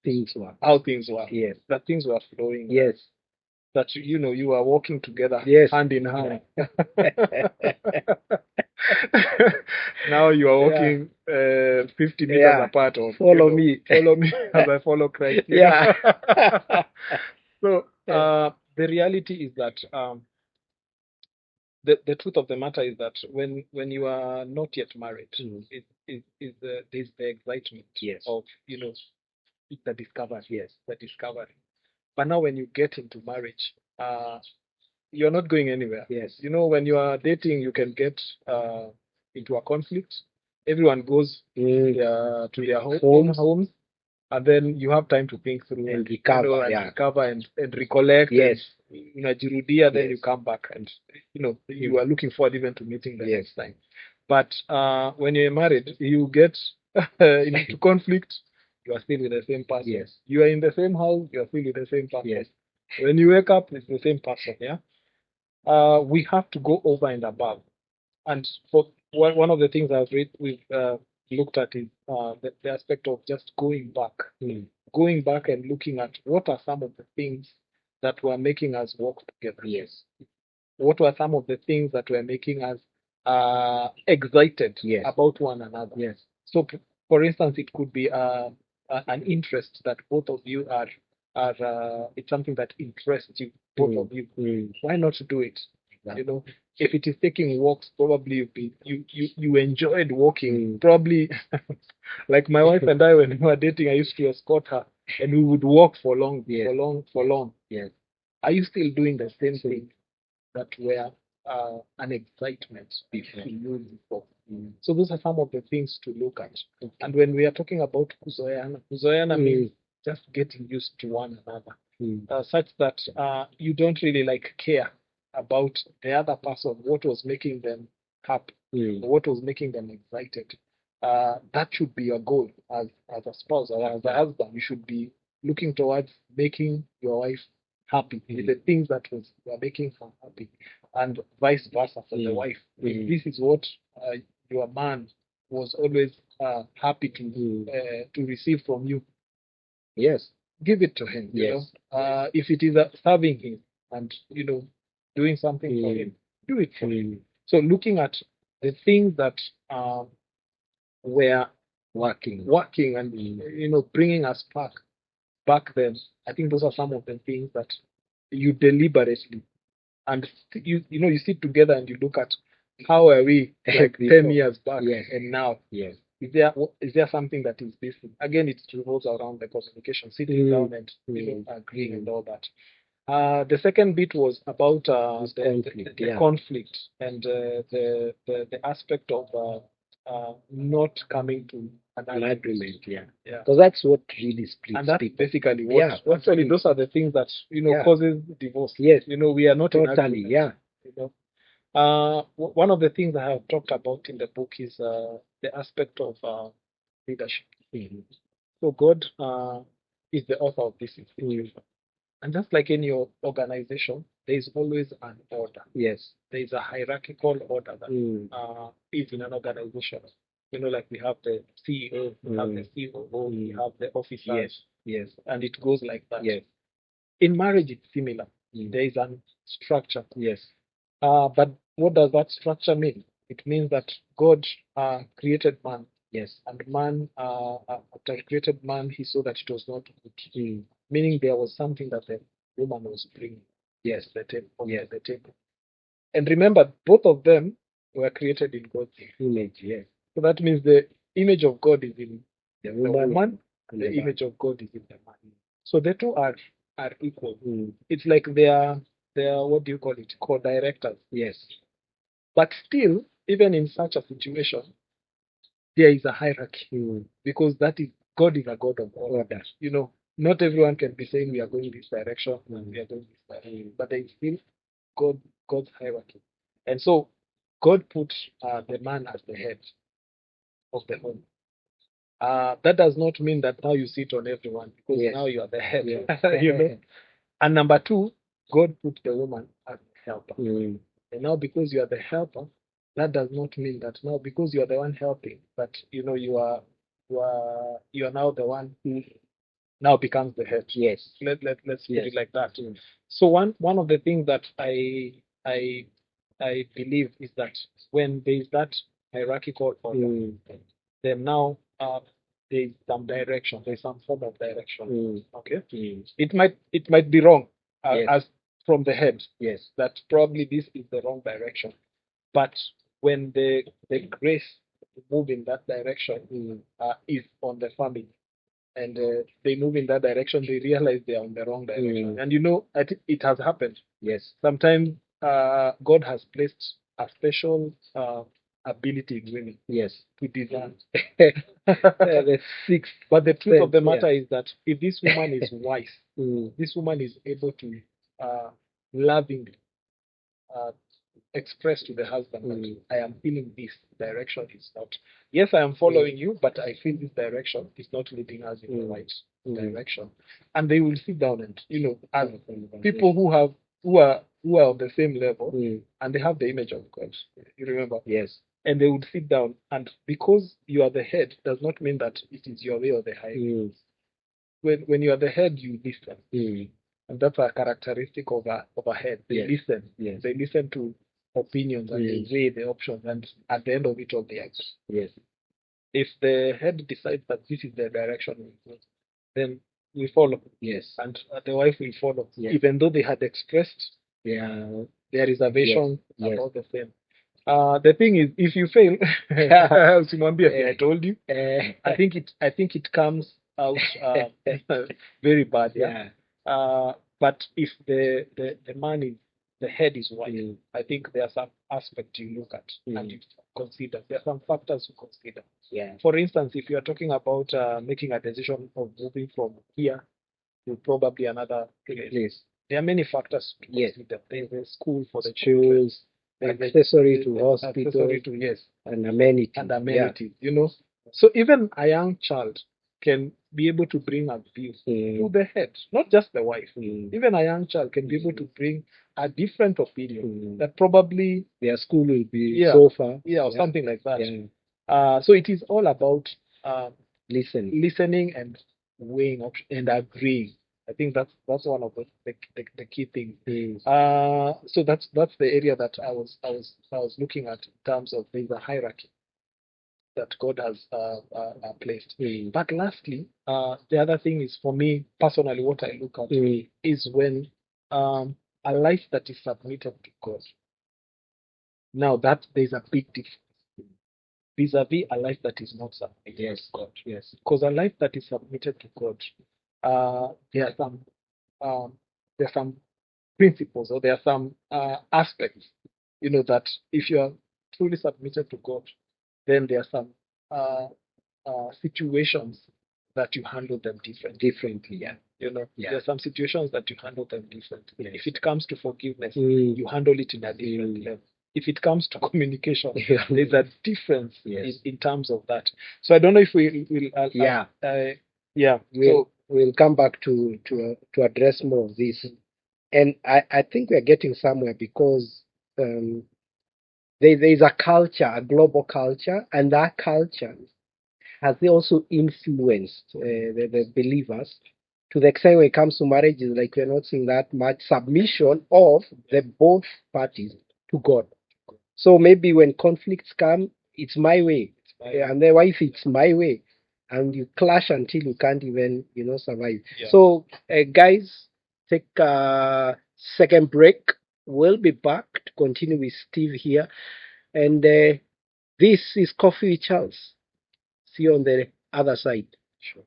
Speaker 1: Things work.
Speaker 2: things were.
Speaker 1: Yes.
Speaker 2: That things were flowing.
Speaker 1: Yes.
Speaker 2: That you are walking together,
Speaker 1: Yes.
Speaker 2: hand in hand. Now you are walking 50 meters
Speaker 1: Yeah.
Speaker 2: apart. Or
Speaker 1: Follow me.
Speaker 2: follow me as I follow Christ.
Speaker 1: Yeah.
Speaker 2: So the reality is that the truth of the matter is that when you are not yet married, there's the excitement
Speaker 1: Yes.
Speaker 2: of the discovery.
Speaker 1: Yes.
Speaker 2: The discovery. But now when you get into marriage, you're not going anywhere.
Speaker 1: Yes.
Speaker 2: When you are dating, you can get into a conflict. Everyone goes to their homes, and then you have time to think through
Speaker 1: And recover. Yeah.
Speaker 2: recover and recollect.
Speaker 1: Yes.
Speaker 2: And, Jirudia, then
Speaker 1: Yes.
Speaker 2: you come back and you are looking forward even to meeting the
Speaker 1: Yes.
Speaker 2: next time. But when you're married, you get into conflict. You are still with the same person.
Speaker 1: Yes.
Speaker 2: You are in the same house. You are still with the same person.
Speaker 1: Yes.
Speaker 2: When you wake up, it's the same person. Yeah. We have to go over and above. And for one of the things we've looked at is the aspect of just going back, going back and looking at what are some of the things that were making us work together.
Speaker 1: Yes.
Speaker 2: What were some of the things that were making us excited
Speaker 1: Yes.
Speaker 2: about one another?
Speaker 1: Yes.
Speaker 2: So, for instance, it could be an interest that both of you are it's something that interests you, both of you. Why not do it?
Speaker 1: Exactly.
Speaker 2: If it is taking walks, probably you enjoyed walking. Probably like my wife and I, when we were dating, I used to escort her, and we would walk for long,
Speaker 1: Yes.
Speaker 2: for long.
Speaker 1: Yes.
Speaker 2: Are you still doing the same thing that were an excitement before you before? So those are some of the things to look at.
Speaker 1: Okay.
Speaker 2: And when we are talking about kuzoeana means just getting used to one another, such that you don't really care about the other person, what was making them happy, what was making them excited. That should be your goal as a spouse or as a husband. You should be looking towards making your wife happy with the things that were making her happy, and vice versa for the wife. If this is what your man was always happy to receive from you,
Speaker 1: Yes.
Speaker 2: give it to him.
Speaker 1: Yes.
Speaker 2: If it is serving him and doing something for him, do it for him. So looking at the things that were
Speaker 1: Working.
Speaker 2: and bringing us back then, I think those are some of the things that you deliberately and you sit together and you look at how are we like 10 years back and now.
Speaker 1: Yes.
Speaker 2: Is there something that is missing? Again, it revolves around the communication, sitting down and agreeing and all that. The second bit was about the conflict and the aspect of not coming to an
Speaker 1: agreement. Yeah.
Speaker 2: Yeah.
Speaker 1: Because that's what really splits
Speaker 2: And that's
Speaker 1: people.
Speaker 2: basically what actually those are the things that causes divorce.
Speaker 1: Yes.
Speaker 2: We are not
Speaker 1: Totally.
Speaker 2: in agreement. One of the things I have talked about in the book is the aspect of leadership. So God is the author of this institution. And just like in your organization, there is always an order.
Speaker 1: Yes.
Speaker 2: There is a hierarchical order that is in an organization. Like we have the CEO, we have the COO, we have the officers.
Speaker 1: Yes. Yes.
Speaker 2: And it goes like that.
Speaker 1: Yes.
Speaker 2: In marriage, it's similar. There is a structure.
Speaker 1: Yes.
Speaker 2: But what does that structure mean? It means that God created man.
Speaker 1: Yes.
Speaker 2: And man, after he created man, he saw that it was not good. Meaning there was something that the woman was bringing.
Speaker 1: Yes.
Speaker 2: The table. Yes. The table. And remember, both of them were created in God's
Speaker 1: image. Yes.
Speaker 2: So that means the image of God is in
Speaker 1: the
Speaker 2: woman and the image of God is in the man. So the two are equal. It's like they are what do you call it? Co-directors. Yes. But still, even in such a situation, there is a hierarchy because that is God is a God of order. Not everyone can be saying we are going this direction and we are going this direction, but there is still God's hierarchy. And so God put the man as the head of the home. That does not mean that now you sit on everyone because now you are the head. Yes. And number two, God put the woman as the helper. And now because you are the helper, that does not mean that now because you are the one helping, but you are now the one who now becomes the head. Yes. Let's put it like that. So one of the things that I believe is that when there is that hierarchical order, then now there is some direction, there is some form of direction. Okay. It might be wrong as from the head. Yes. That probably this is the wrong direction. But when the grace to move in that direction is on the family, and they move in that direction, they realize they are on the wrong direction. And I think it has happened. Yes. Sometimes God has placed a special ability in women. Yes. To discern. The sixth. But the truth of the matter is that if this woman is wise, this woman is able to lovingly express to the husband that I am feeling this direction is not. Yes, I am following you, but I feel this direction is not leading us in the right direction. And they will sit down and as people who are on the same level and they have the image of God. You remember? Yes. And they would sit down, and because you are the head does not mean that it is your way or the highway. When you are the head, you listen. And that's a characteristic of a head. They listen. Yes. They listen to opinions and they weigh the options, and at the end of it all, they act. Yes. If the head decides that this is the direction we go, then we follow. Yes. And the wife will follow, even though they had expressed their reservation about the same. The thing is, if you fail, I told you. I think it comes out very bad. Yeah. But if the man is the head is white, I think there are some aspects you look at and you consider. There are some factors you consider. Yeah. For instance, if you are talking about making a decision of moving from here to probably another place, there are many factors to consider. There's a school for the children.
Speaker 1: Accessory to hospital, and amenities.
Speaker 2: So even a young child can be able to bring a view to the head, not just the wife. Even a young child can be able to bring a different opinion that probably
Speaker 1: their school will be so far,
Speaker 2: or something like that. So it is all about listening and weighing options and agreeing. I think that's one of the key things. So that's the area that I was looking at in terms of there's a hierarchy that God has placed. But lastly, the other thing is for me personally, what I look at is when a life that is submitted to God. Now that there's a big difference vis-a-vis a life that is not submitted to God. Yes, because a life that is submitted to God, there are some principles or there are some aspects, that if you are truly submitted to God, then there are some situations that you handle them differently. Yeah. There are some situations that you handle them differently. Yes. If it comes to forgiveness, you handle it in a different level. If it comes to communication, there's a difference in terms of that. So I don't know if we will.
Speaker 1: we'll come back to address more of this. And I think we're getting somewhere because um, there's a culture, a global culture, and that culture has also influenced the believers to the extent when it comes to marriage is like we're not seeing that much submission of the both parties to God. So maybe when conflicts come, it's my way, and the wife, it's my way, and you clash until you can't even survive.
Speaker 2: Yeah.
Speaker 1: So guys, take a second break. We'll be back to continue with Steve here, and this is Coffee with Charles. See you on the other side.
Speaker 2: Sure.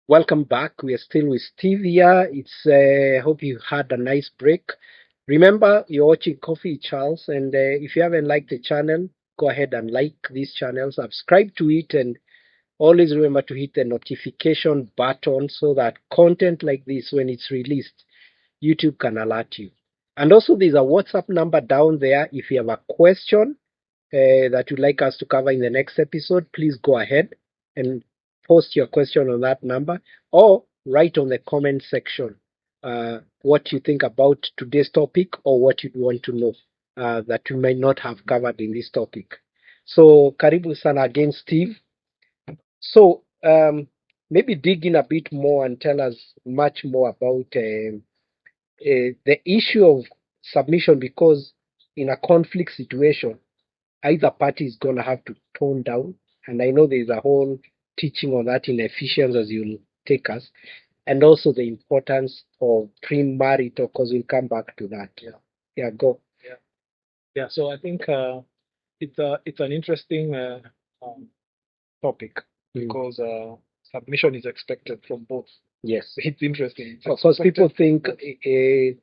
Speaker 1: Welcome back. We are still with Steve here. It's hope you had a nice break. Remember, you're watching Coffee with Charles, and if you haven't liked the channel, go ahead and like this channel, subscribe to it, and always remember to hit the notification button so that content like this, when it's released, YouTube can alert you. And also, there's a WhatsApp number down there. If you have a question that you'd like us to cover in the next episode, please go ahead and post your question on that number or write on the comment section what you think about today's topic or what you'd want to know that you may not have covered in this topic. So, karibu sana again, Steve. So, maybe dig in a bit more and tell us much more about the issue of submission, because in a conflict situation, either party is going to have to tone down. And I know there's a whole teaching on that in Ephesians as you'll take us, and also the importance of premarital, because we'll come back to that.
Speaker 2: Yeah.
Speaker 1: Yeah, go.
Speaker 2: Yeah. So I think it's an interesting topic because submission is expected from both.
Speaker 1: Yes.
Speaker 2: It's interesting. It's
Speaker 1: Of course, people
Speaker 2: expected,
Speaker 1: think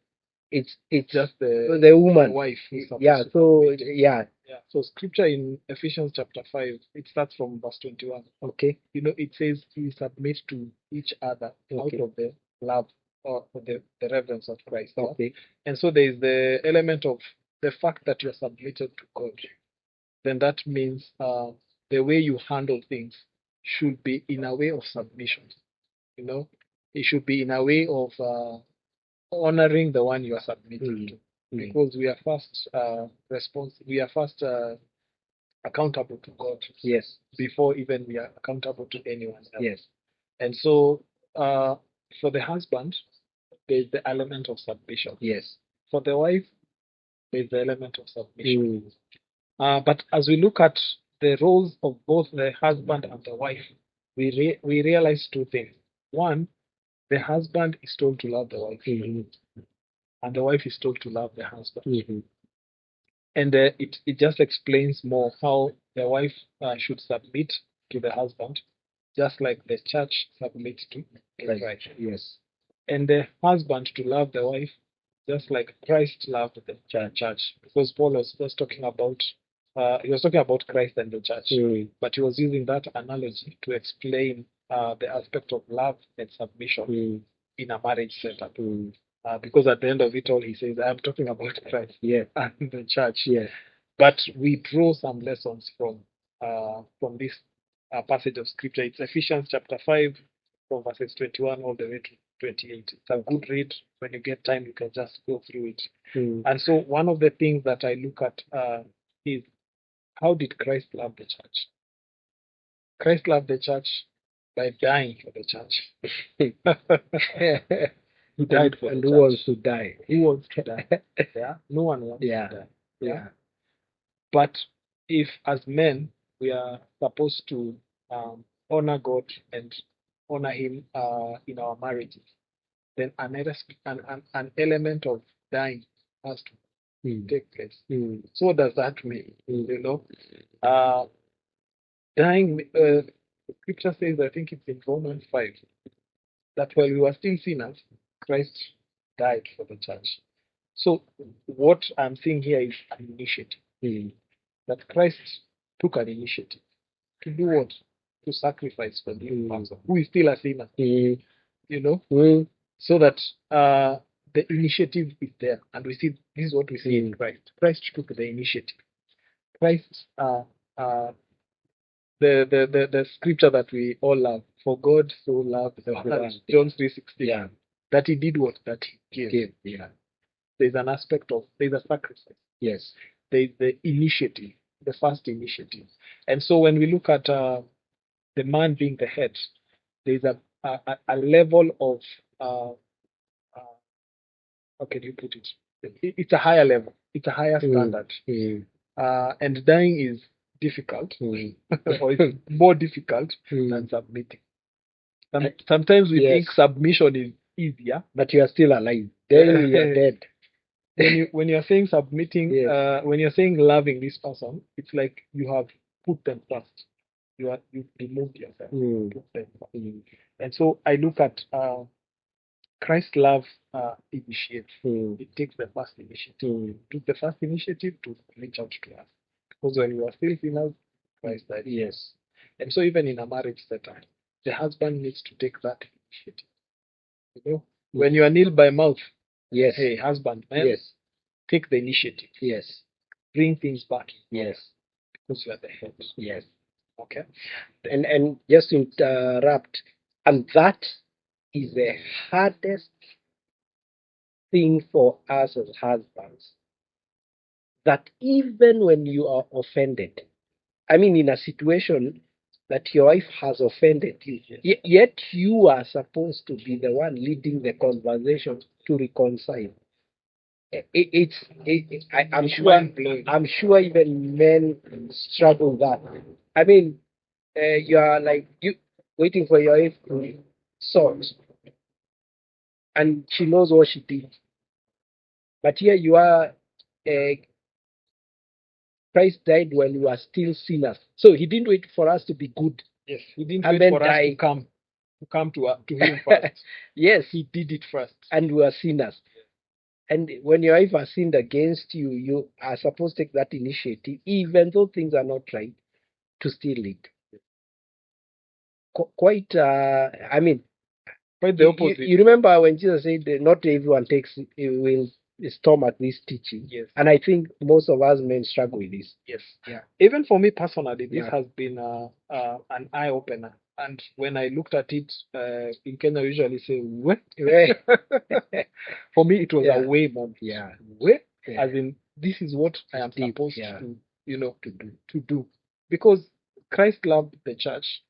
Speaker 1: it's
Speaker 2: just
Speaker 1: the
Speaker 2: the
Speaker 1: woman.
Speaker 2: wife who's supposed
Speaker 1: Yeah.
Speaker 2: to
Speaker 1: So
Speaker 2: submit.
Speaker 1: yeah.
Speaker 2: Yeah. So scripture in Ephesians chapter 5, it starts from verse 21.
Speaker 1: Okay.
Speaker 2: It says we submit to each other
Speaker 1: Okay.
Speaker 2: out of the love or the reverence of Christ. Yeah?
Speaker 1: Okay.
Speaker 2: And so there is the element of the fact that you're submitted to God. Then that means the way you handle things should be in a way of submission. You know, it should be in a way of honoring the one you are submitting to, because we are first we are first accountable to God.
Speaker 1: Yes.
Speaker 2: Before even we are accountable to anyone else.
Speaker 1: Yes.
Speaker 2: And so for the husband, there's the element of submission.
Speaker 1: Yes.
Speaker 2: For the wife, there's the element of submission. But as we look at the roles of both the husband and the wife, we realize two things. One, the husband is told to love the wife, and the wife is told to love the husband. And it just explains more how the wife should submit to the husband, just like the church submits to Christ.
Speaker 1: Yes.
Speaker 2: And the husband to love the wife, just like Christ loved the church. Because Paul was talking about he was talking about Christ and the church, but he was using that analogy to explain the aspect of love and submission in a marriage setup. Because at the end of it all, he says, "I'm talking about Christ and the church."
Speaker 1: Yes.
Speaker 2: But we draw some lessons from this passage of scripture. It's Ephesians chapter 5, from verses 21 all the way to 28. It's a good read. When you get time, you can just go through it. And so, one of the things that I look at is, how did Christ love the church? Christ loved the church by dying for the church. He died for
Speaker 1: and
Speaker 2: the
Speaker 1: who
Speaker 2: church.
Speaker 1: wants to die?
Speaker 2: Who wants to die? Yeah, no one wants to die. Yeah. But if as men we are supposed to honor God and honor Him in our marriages, then an element of dying has to take place. So what does that mean? Dying. Scripture says, I think it's in Romans 5, that while we were still sinners, Christ died for the church. So what I'm seeing here is an initiative. That Christ took an initiative to do what? To sacrifice for the person who is still a sinner. So that the initiative is there, and we see this is what we see in Christ. Christ took the initiative. Christ, the scripture that we all love, for God so loved the world, John 3:16,
Speaker 1: Yeah.
Speaker 2: that he did what? That he gave.
Speaker 1: Yeah.
Speaker 2: There's an aspect of, there's a sacrifice.
Speaker 1: Yes.
Speaker 2: There's the initiative, the first initiative. And so when we look at the man being the head, there's a level of, how can you put it? It's a higher level, it's a higher standard. And dying is difficult, or it's more difficult than submitting. Sometimes we think submission is easier,
Speaker 1: but you are still alive. Then you are dead.
Speaker 2: When you are saying submitting, when you're saying loving this person, it's like you have put them first. You've removed yourself, put them first. And so I look at Christ's love initiates. It takes the first initiative. It took the first initiative to reach out to us. Because when we were still sinners, Christ died.
Speaker 1: Yes.
Speaker 2: And so even in a marriage setup, the husband needs to take that initiative. You know, when you are nil by mouth,
Speaker 1: yes.
Speaker 2: Hey, husband, man,
Speaker 1: yes.
Speaker 2: take the initiative.
Speaker 1: Yes.
Speaker 2: Bring things back.
Speaker 1: Yes.
Speaker 2: Because you are the head.
Speaker 1: Yes.
Speaker 2: Okay.
Speaker 1: And just to interrupt, and that is the hardest thing for us as husbands. That even when you are offended, I mean, in a situation that your wife has offended you, yet you are supposed to be the one leading the conversation to reconcile. I'm sure even men struggle with that. I mean, you are like you waiting for your wife to sort, and she knows what she did. But here you are. Christ died while we were still sinners, so he didn't wait for us to be good.
Speaker 2: Yes, he didn't
Speaker 1: and
Speaker 2: wait for us to come to him first.
Speaker 1: Yes,
Speaker 2: he did it first,
Speaker 1: and we are sinners. And when your wife has sinned against you, you are supposed to take that initiative, even though things are not right, to still lead. Quite, I mean,
Speaker 2: quite the opposite.
Speaker 1: You remember when Jesus said that not everyone will storm at this teaching.
Speaker 2: Yes.
Speaker 1: And I think most of us men struggle with this.
Speaker 2: Yes. Yeah. Even for me personally, this has been an eye opener. And when I looked at it, in Kenya, we usually say, "What?" For me, it was a way moment.
Speaker 1: Yeah.
Speaker 2: What? As in, this is what I am supposed to, to do. Because Christ loved the church,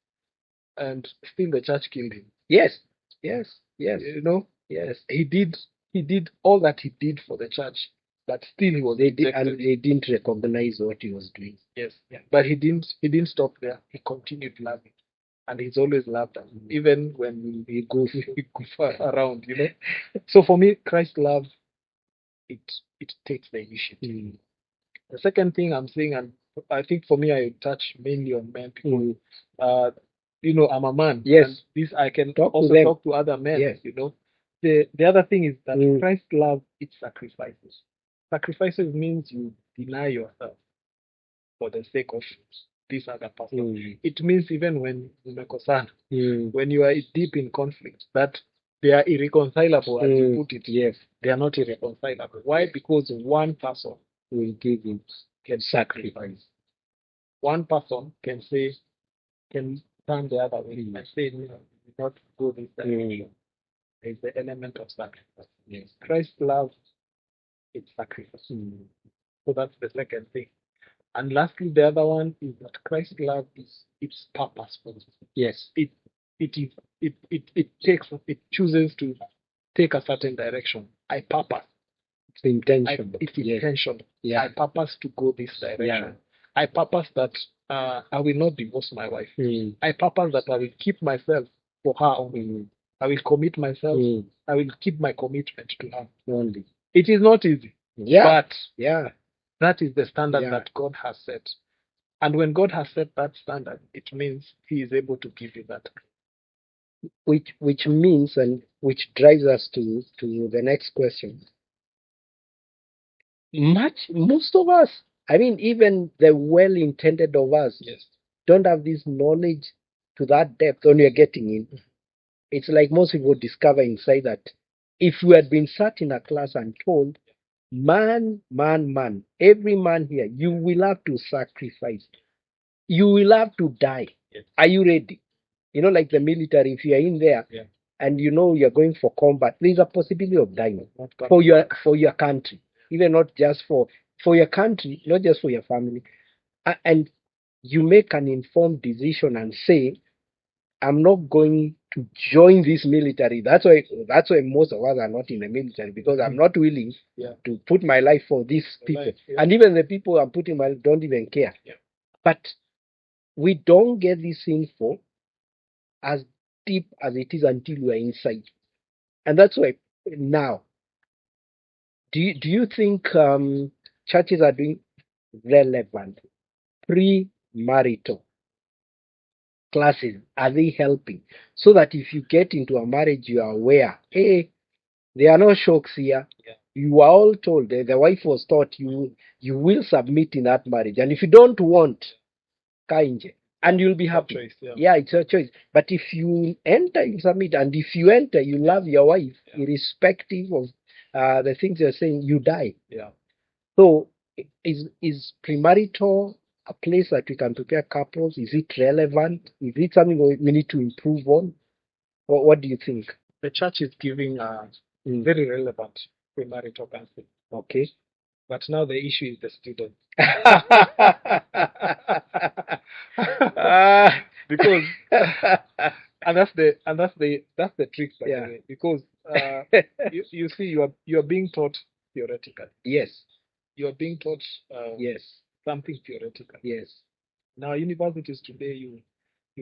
Speaker 2: and still the church killed him.
Speaker 1: Yes. Yes. Yes.
Speaker 2: Yes. He did all that he did for the church, but still he was rejected.
Speaker 1: And they didn't recognize what he was doing.
Speaker 2: Yes. Yeah. But he didn't stop there. He continued loving. And he's always loved us, even when we go far around, So for me, Christ's love, it takes the initiative. The second thing I'm saying, and I think for me, I touch mainly on men because, I'm a man.
Speaker 1: Yes.
Speaker 2: And this I can
Speaker 1: talk
Speaker 2: to other men.
Speaker 1: Yes.
Speaker 2: The other thing is that Christ's love, it sacrifices. Sacrifices means you deny yourself for the sake of this other person. It means even when when you are deep in conflict, that they are irreconcilable, as you put it.
Speaker 1: Yes.
Speaker 2: They are not irreconcilable. Why? Because one person
Speaker 1: will give it,
Speaker 2: can sacrifice. One person can turn the other way and say, no, not go this direction. There's the element of sacrifice. Yes. Christ's love, it's sacrifice. So that's the second thing. And lastly, the other one is that Christ's love it's purposeful.
Speaker 1: Yes.
Speaker 2: It chooses to take a certain direction. I purpose.
Speaker 1: It's intentional.
Speaker 2: It's intentional.
Speaker 1: Yeah.
Speaker 2: I purpose to go this direction. Yeah. I purpose that I will not divorce my wife. I purpose that I will keep myself for her only. I will commit myself. I will keep my commitment to her only. It is not easy.
Speaker 1: Yeah.
Speaker 2: But that is the standard that God has set. And when God has set that standard, it means he is able to give you that.
Speaker 1: Which means, and which drives us to the next question. Most of us, I mean, even the well-intended of us, don't have this knowledge to that depth when you're getting in. It's like most people discover inside that If we had been sat in a class and told, man, every man here, you will have to sacrifice. You will have to die.
Speaker 2: Yes.
Speaker 1: Are you ready? Like the military, if you are in there,
Speaker 2: Yeah.
Speaker 1: and you're going for combat, there's a possibility of dying
Speaker 2: Not
Speaker 1: for your
Speaker 2: back.
Speaker 1: for your country, even not just for your country, not just for your family. And you make an informed decision and say, I'm not going to join this military. That's why most of us are not in the military, because I'm not willing
Speaker 2: Yeah.
Speaker 1: to put my life for these people.
Speaker 2: Life, yeah.
Speaker 1: And even the people I'm putting my life don't even care.
Speaker 2: Yeah.
Speaker 1: But we don't get this info as deep as it is until we're inside. And that's why now, do you think churches are doing relevant pre-marital classes? Are they helping so that if you get into a marriage, you are aware? Hey, there are no shocks here.
Speaker 2: Yeah.
Speaker 1: You are all told. The wife was taught you will submit in that marriage, and if you don't want, kainje, and you'll be happy.
Speaker 2: Choice, yeah.
Speaker 1: Yeah, it's your choice. But if you enter, you submit, and if you enter, you love your wife, irrespective of the things you're saying, you die.
Speaker 2: Yeah.
Speaker 1: So, is premarital a place that we can prepare couples? Is it relevant? Is it something we need to improve on? What do you think?
Speaker 2: The church is giving very relevant premarital counseling.
Speaker 1: Okay.
Speaker 2: But now the issue is the student. Because and that's the trick, by the way. Because you see, you are being taught theoretically.
Speaker 1: Yes.
Speaker 2: You are being taught
Speaker 1: Yes.
Speaker 2: something theoretical.
Speaker 1: Yes.
Speaker 2: Now universities today, you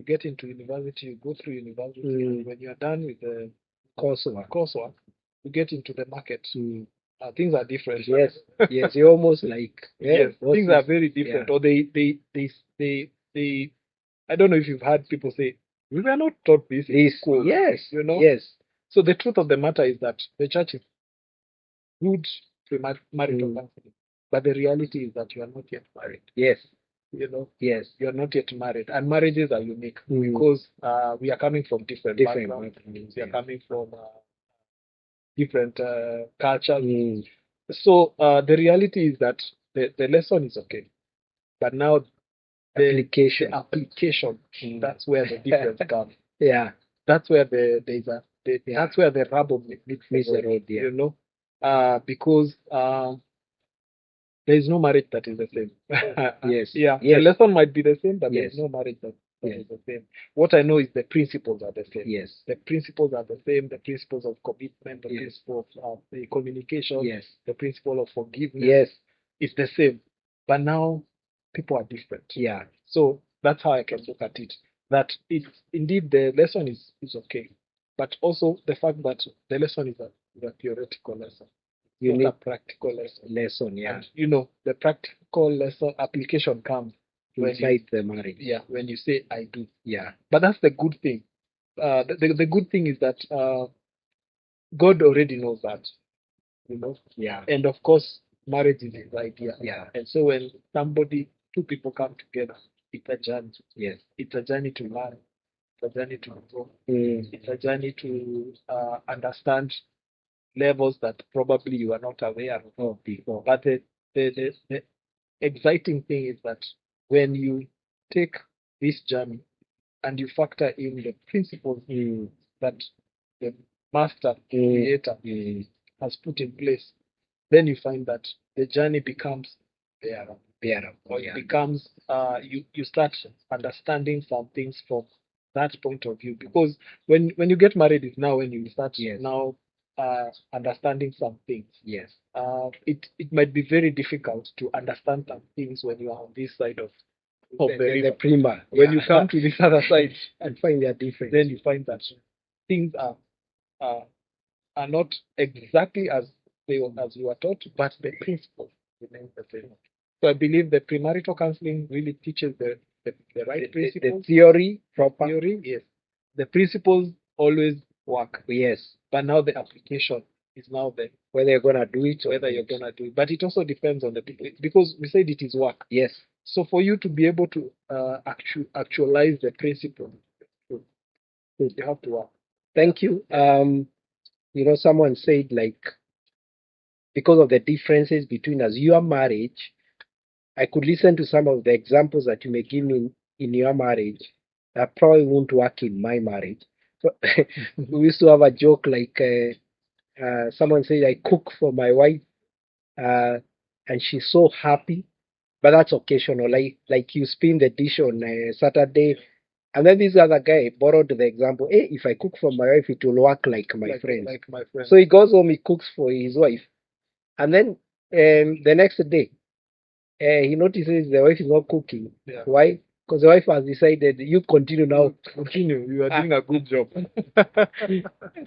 Speaker 2: get into university, you go through university, and when you are done with the coursework, you get into the market. Things are different.
Speaker 1: Yes, yes, you're almost like
Speaker 2: yes, things are very different.
Speaker 1: Yeah.
Speaker 2: Or they I don't know if you've heard people say, we were not taught this in school.
Speaker 1: Yes, yes.
Speaker 2: So the truth of the matter is that the church is good marital counseling, but the reality is that you are not yet married.
Speaker 1: Yes.
Speaker 2: Yes, you are not yet married, and marriages are unique because we are coming from different backgrounds. We are coming from different cultures. So the reality is that the lesson is okay, but now the application, that's where the difference comes.
Speaker 1: Yeah,
Speaker 2: that's where that's where the rubber meets the road. Because there is no marriage that is the same.
Speaker 1: Yes.
Speaker 2: Yeah.
Speaker 1: Yes.
Speaker 2: The lesson might be the same, but there
Speaker 1: Yes.
Speaker 2: is no marriage that is the same. What I know is the principles are the same.
Speaker 1: Yes.
Speaker 2: The principles are the same. The principles of commitment, the principle of the communication,
Speaker 1: Yes.
Speaker 2: the principle of forgiveness.
Speaker 1: Yes.
Speaker 2: It's the same. But now people are different.
Speaker 1: Yeah.
Speaker 2: So that's how I can look at it. That it's indeed the lesson is okay, but also the fact that the lesson is a theoretical lesson. You need a practical lesson.
Speaker 1: Yeah.
Speaker 2: And the practical lesson application comes
Speaker 1: inside the marriage.
Speaker 2: Yeah, when you say I do.
Speaker 1: Yeah.
Speaker 2: But that's the good thing. The good thing is that God already knows that.
Speaker 1: Yeah.
Speaker 2: And of course, marriage is his idea.
Speaker 1: Yeah.
Speaker 2: And so when two people come together, it's a journey.
Speaker 1: Yes.
Speaker 2: It's a journey to learn. It's a journey to grow.
Speaker 1: Mm.
Speaker 2: It's a journey to understand levels that probably you are not aware of before. But the exciting thing is that when you take this journey and you factor in the principles that the master creator has put in place, then you find that the journey becomes bearable. Or it becomes you start understanding some things from that point of view. Because when you get married is now when you start now understanding some things.
Speaker 1: Yes.
Speaker 2: It might be very difficult to understand some things when you are on this side of the river.
Speaker 1: The prima.
Speaker 2: When you come to this other side
Speaker 1: and find their difference,
Speaker 2: then you find that things are not exactly as you were taught, but the principle remains the same. So I believe the premarital counseling really teaches the right principles.
Speaker 1: The theory, proper.
Speaker 2: Theory, yes. The principles always work.
Speaker 1: Yes.
Speaker 2: But now the application is now the
Speaker 1: whether you're gonna do it,
Speaker 2: whether you're gonna do it. But it also depends on the people, because we said it is work.
Speaker 1: Yes.
Speaker 2: So for you to be able to actualize the principle, you have to work.
Speaker 1: Thank you. Someone said, like, because of the differences between us, your marriage, I could listen to some of the examples that you may give me in your marriage that probably won't work in my marriage. So we used to have a joke like someone said, I cook for my wife uh, and she's so happy, but that's occasional. Like you spin the dish on Saturday, and then this other guy borrowed the example. Hey, if I cook for my wife, it will work like my friends.
Speaker 2: Like my friend.
Speaker 1: So he goes home, he cooks for his wife, and then the next day he notices the wife is not cooking.
Speaker 2: Yeah.
Speaker 1: Why? Because the wife has decided you continue now.
Speaker 2: Continue. You are doing a good job.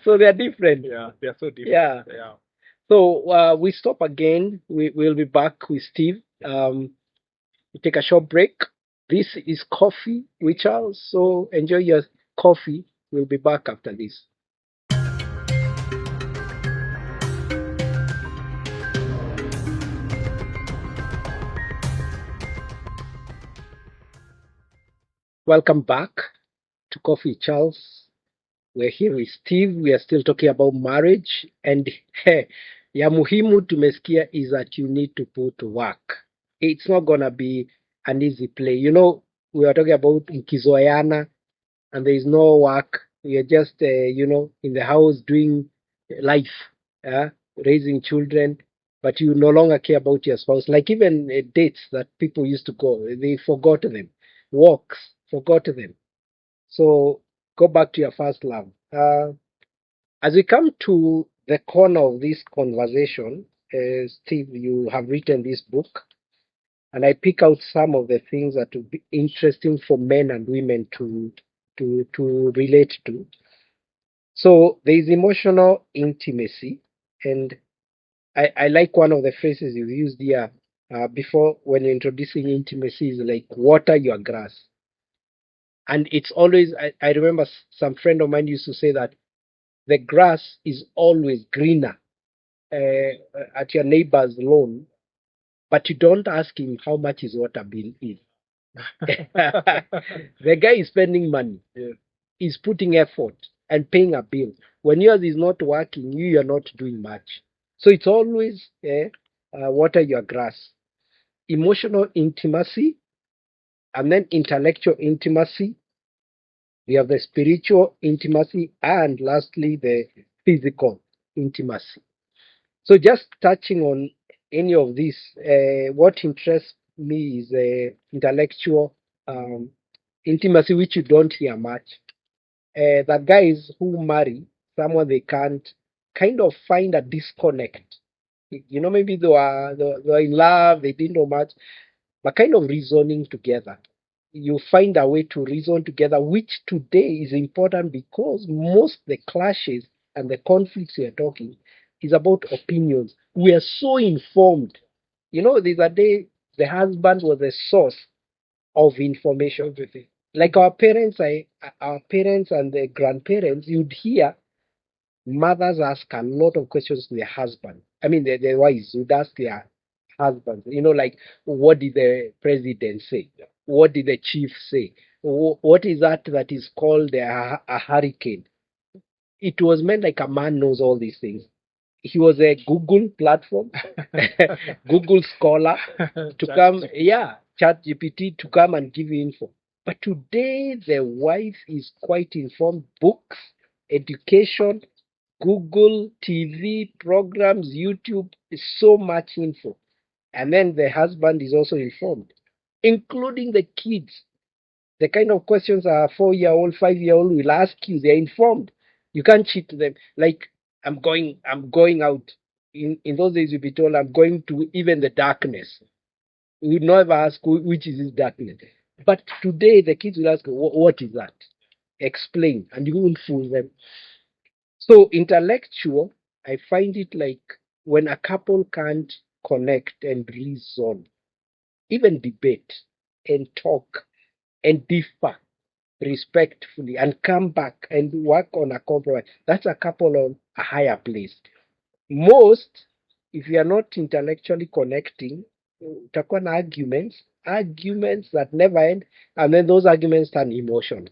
Speaker 1: So they are different.
Speaker 2: Yeah, they are so different.
Speaker 1: Yeah.
Speaker 2: Yeah.
Speaker 1: So we stop again. We'll be back with Steve. We take a short break. This is Coffee with Charles. So enjoy your coffee. We'll be back after this. Welcome back to Coffee with Charles. We're here with Steve. We are still talking about marriage, and ya muhimu tumesikia is that you need to put work. It's not gonna be an easy play. We are talking about ukizoeana and there is no work. We are just in the house doing life, uh, raising children, but you no longer care about your spouse. Like even dates that people used to go, they forgot them. Walks, forgot them. So go back to your first love. As we come to the corner of this conversation, Steve, you have written this book, and I pick out some of the things that would be interesting for men and women to relate to. So there is emotional intimacy, and I like one of the phrases you've used here before when you're introducing intimacy is like water your grass. And it's always, I remember some friend of mine used to say that the grass is always greener at your neighbor's lawn, but you don't ask him how much his water bill is. The guy is spending money,
Speaker 2: Yes.
Speaker 1: is putting effort and paying a bill. When yours is not working, you are not doing much. So it's always water your grass. Emotional intimacy, and then intellectual intimacy. We have the spiritual intimacy, and lastly, the physical intimacy. So just touching on any of these, what interests me is intellectual intimacy, which you don't hear much. That guys who marry someone they can't kind of find a disconnect. Maybe they were in love, they didn't know much, but kind of reasoning together. You find a way to reason together, which today is important because most the clashes and the conflicts we are talking is about opinions. We are so informed. There's a day the husband was the source of information. Everything. Like our parents and the grandparents, you'd hear mothers ask a lot of questions to their husband. I mean, the wives would ask their husbands, like, what did the president say? What did the chief say? What is that is called a hurricane? It was meant like a man knows all these things. He was a Google platform, Google scholar to come, yeah, Chat GPT to come and give you info. But today, the wife is quite informed. Books, education, Google, TV programs, YouTube, so much info. And then the husband is also informed, including the kids. The kind of questions a 4-year-old, 5-year-old will ask you, they're informed. You can't cheat them. Like, I'm going out. In those days, you'd be told, I'm going to even the darkness. You would never ask which is this darkness. But today, the kids will ask, what is that? Explain, and you won't fool them. So intellectual, I find it like when a couple can't connect and reason, even debate and talk and differ respectfully and come back and work on a compromise. That's a couple on a higher place. Most, if you are not intellectually connecting, utakuwa na arguments that never end, and then those arguments turn emotional.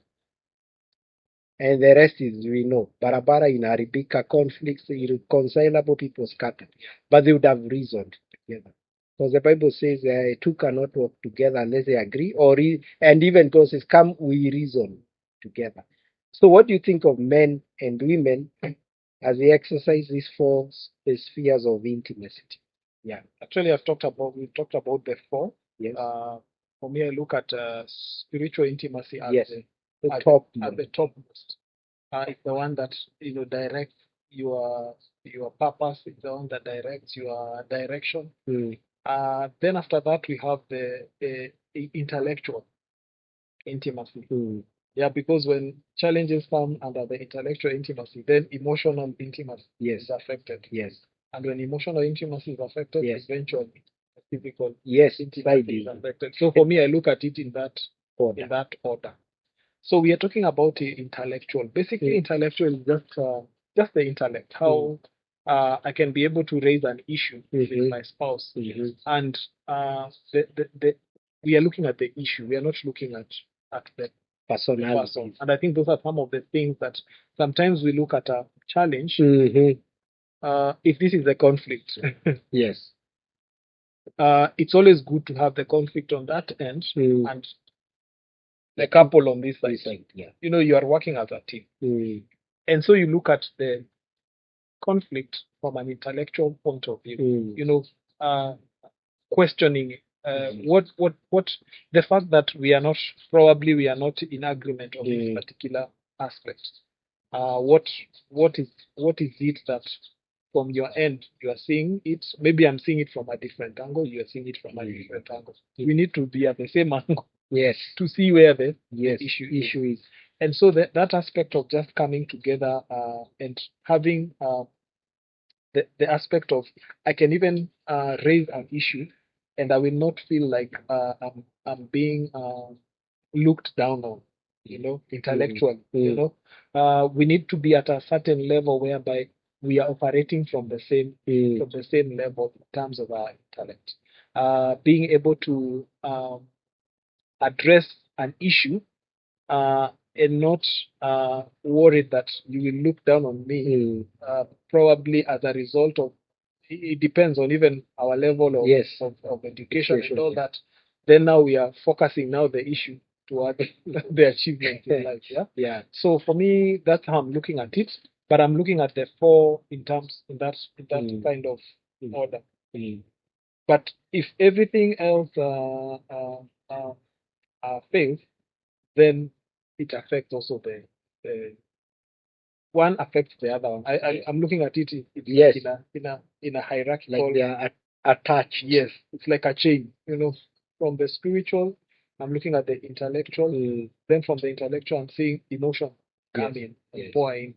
Speaker 1: and the rest is we know. Barabara inaharibika, conflicts, irreconcilable people scattered. But they would have reasoned together. Because the Bible says two cannot work together unless they agree, and even God says, come, we reason together. So, what do you think of men and women as they exercise these four spheres of intimacy? Yeah.
Speaker 2: Actually, we talked about the four.
Speaker 1: Yes.
Speaker 2: For me, I look at spiritual intimacy as
Speaker 1: Yes.
Speaker 2: as the topmost. It's the one that directs your purpose. It's the one that directs your direction. Then after that, we have the intellectual intimacy. Yeah, because when challenges come under the intellectual intimacy, then emotional intimacy
Speaker 1: Yes.
Speaker 2: is affected.
Speaker 1: Yes.
Speaker 2: And when emotional intimacy is affected,
Speaker 1: Yes.
Speaker 2: eventually physical
Speaker 1: Yes.
Speaker 2: intimacy is affected. So for me, I look at it in that order. So we are talking about the intellectual. Basically, intellectual is just the intellect. How I can be able to raise an issue with my spouse, and we are looking at the issue. We are not looking at the person. And I think those are some of the things that sometimes we look at a challenge. If this is a conflict,
Speaker 1: yes,
Speaker 2: it's always good to have the conflict on that end and the couple on this side.
Speaker 1: Yeah.
Speaker 2: You are working as a team. And so you look at the conflict from an intellectual point of view, questioning what the fact that we are not in agreement on this particular aspect. What is it that from your end you are seeing it? Maybe I'm seeing it from a different angle. You are seeing it from a different angle. We need to be at the same angle.
Speaker 1: Yes.
Speaker 2: To see where the issue is. And so that aspect of just coming together and having the aspect of I can even raise an issue and I will not feel like I'm being looked down on, intellectually. We need to be at a certain level whereby we are operating from the same level in terms of our intellect. Being able to address an issue and not worried that you will look down on me, probably as a result of it depends on even our level of education and all that. Then now we are focusing now the issue toward the achievement in life. Yeah. So for me, that's how I'm looking at it. But I'm looking at the four in that kind of order. But if everything else fails, then it affects also the one affects the other one. I'm looking at it
Speaker 1: Yes.
Speaker 2: in a hierarchical.
Speaker 1: Like they are attached.
Speaker 2: Yes, it's like a chain. From the spiritual, I'm looking at the intellectual. Then from the intellectual, I'm seeing emotion come in and pour in.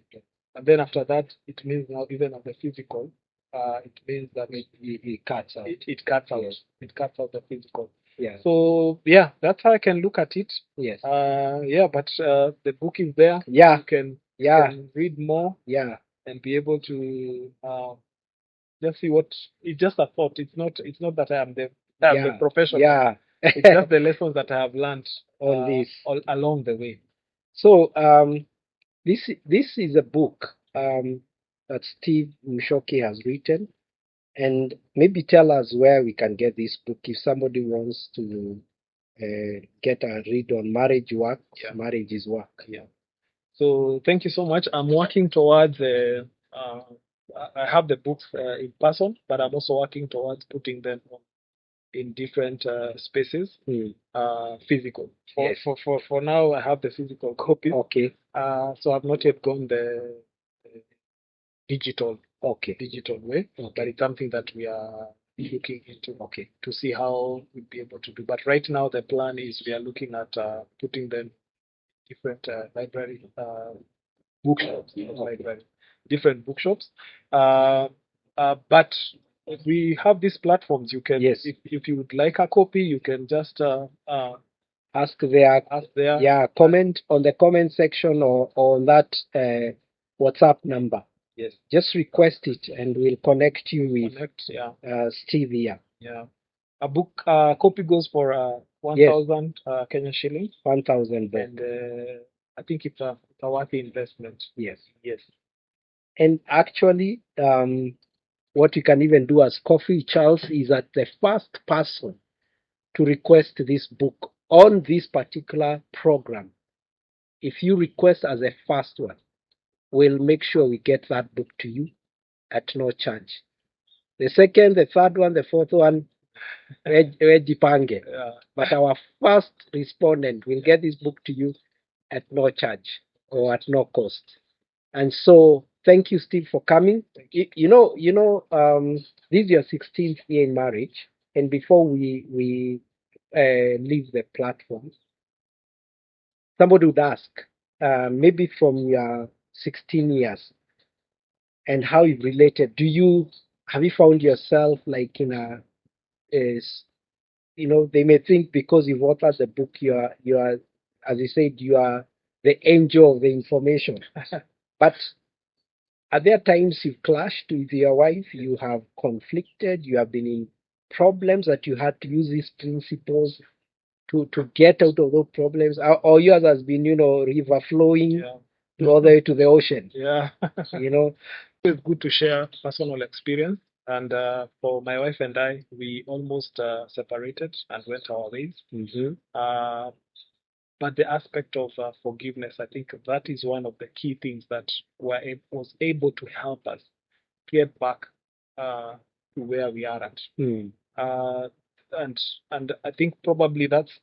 Speaker 2: And then after that, it means now even at the physical, it means that
Speaker 1: it cuts out.
Speaker 2: It cuts out. Yes. It cuts out the physical.
Speaker 1: Yeah.
Speaker 2: So yeah, that's how I can look at it.
Speaker 1: Yes.
Speaker 2: Yeah, but the book is there.
Speaker 1: Yeah.
Speaker 2: You can read more.
Speaker 1: Yeah.
Speaker 2: And be able to just see what. It's just a thought. It's not that I am the professional.
Speaker 1: Yeah.
Speaker 2: It's just the lessons that I have learned
Speaker 1: on this
Speaker 2: all along the way.
Speaker 1: So this is a book that Steve Muchoki has written, and maybe tell us where we can get this book if somebody wants to get a read on marriage work.
Speaker 2: Yeah.
Speaker 1: Marriage is work.
Speaker 2: Yeah. So thank you so much. I'm working towards I have the books in person, but I'm also working towards putting them in different spaces, physical. For now, I have the physical copy.
Speaker 1: Okay.
Speaker 2: So I've not yet gone the digital way, but it's something that we are looking into to see how we'll be able to do. But right now, the plan is we are looking at putting them different library bookshops, different bookshops. But we have these platforms. You can, if you would like a copy, you can just
Speaker 1: ask there. Yeah, comment on the comment section or on that WhatsApp number.
Speaker 2: Yes.
Speaker 1: Just request it, and we'll connect you with Steve here.
Speaker 2: Yeah. A book copy goes for 1,000 Kenya shillings.
Speaker 1: 1,000.
Speaker 2: And I think it's a worthy investment.
Speaker 1: Yes.
Speaker 2: Yes.
Speaker 1: And actually, what you can even do as Coffee Charles is that the first person to request this book on this particular program, if you request as a first one, we'll make sure we get that book to you at no charge. The second, the third one, the fourth one, wejipange.
Speaker 2: Yeah.
Speaker 1: But our first respondent will get this book to you at no charge or at no cost. And so, thank you, Steve, for coming. This is your 16th year in marriage, and before we leave the platform, somebody would ask, maybe from your 16 years and how you've related. Have you found yourself like in is they may think because you've authored the book, you are, as you said, you are the angel of the information. But are there times you've clashed with your wife, you have conflicted, you have been in problems that you had to use these principles to get out of those problems? Or yours has been, river flowing all the way to the ocean?
Speaker 2: Yeah.
Speaker 1: You know?
Speaker 2: It's good to share personal experience. And for my wife and I, we almost separated and went our ways.
Speaker 1: Mm-hmm.
Speaker 2: But the aspect of forgiveness, I think that is one of the key things that was able to help us get back to where we are at.
Speaker 1: Mm.
Speaker 2: Uh, and I think probably that's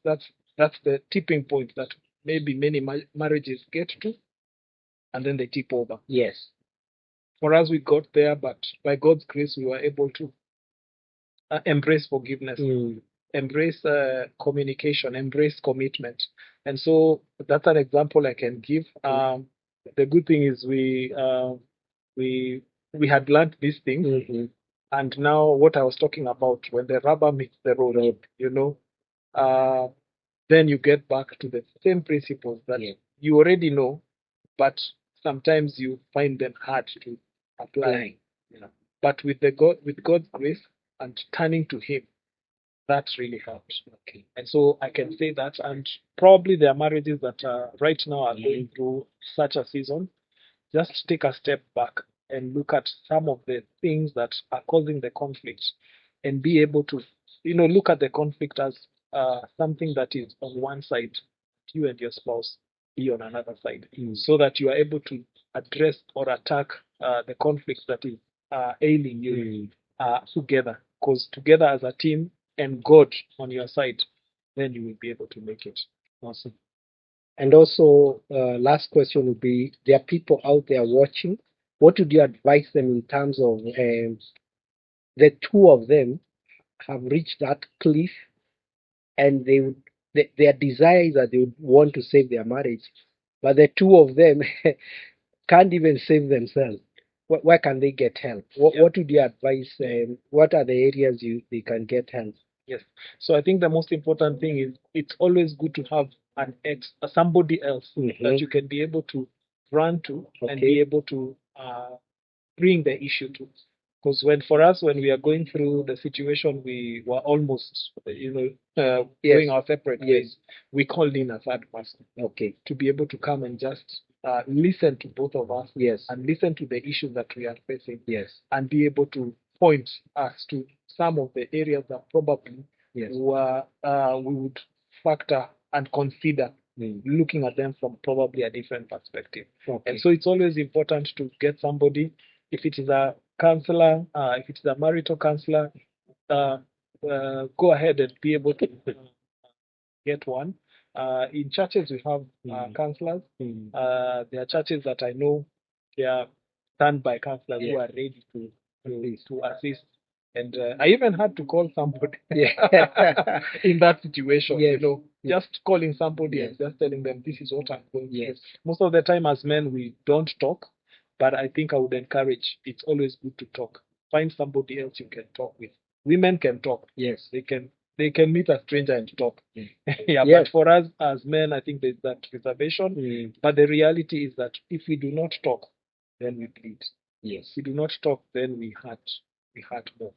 Speaker 2: the tipping point that maybe many marriages get to, and then they tip over.
Speaker 1: Yes.
Speaker 2: For us, we got there, but by God's grace, we were able to embrace forgiveness, embrace communication, embrace commitment. And so that's an example I can give. The good thing is we we had learned these things, and now what I was talking about, when the rubber meets the road, uh, then you get back to the same principles that you already know, but sometimes you find them hard to apply. But with God's grace and turning to Him, that really helps. Okay. And so I can say that, and probably there are marriages that right now are going through such a season. Just take a step back and look at some of the things that are causing the conflict, and be able to, look at the conflict as something that is on one side, you and your spouse be on another side, so that you are able to address or attack the conflict that is ailing you together. Because together as a team and God on your side, then you will be able to make it.
Speaker 1: Awesome. And also, last question would be: there are people out there watching. What would you advise them in terms of the two of them have reached that cliff, and their desire is that they would want to save their marriage, but the two of them can't even save themselves? Where can they get help? What would you advise? What are the areas they can get help?
Speaker 2: Yes. So I think the most important thing is it's always good to have somebody else that you can be able to run to and be able to bring the issue to. Because when we are going through the situation, we were almost, going our separate ways. We called in a third person, to be able to come and just listen to both of us, and listen to the issues that we are facing, and be able to point us to some of the areas that probably we would factor and consider looking at them from probably a different perspective. And so it's always important to get somebody, if it is a counselor, if it is a marital counselor, go ahead and be able to get one. In churches, we have counselors. There are churches that I know they are done by counselors who are ready to assist. And I even had to call somebody in that situation, just calling somebody and just telling them this is what I'm going through. Most of the time, as men, we don't talk, but I think I would encourage, it's always good to talk. Find somebody else you can talk with. Women can talk. Yes. They can meet a stranger and talk. But for us as men, I think there's that reservation. But the reality is that if we do not talk, then we bleed. Yes. If we do not talk, then we hurt more.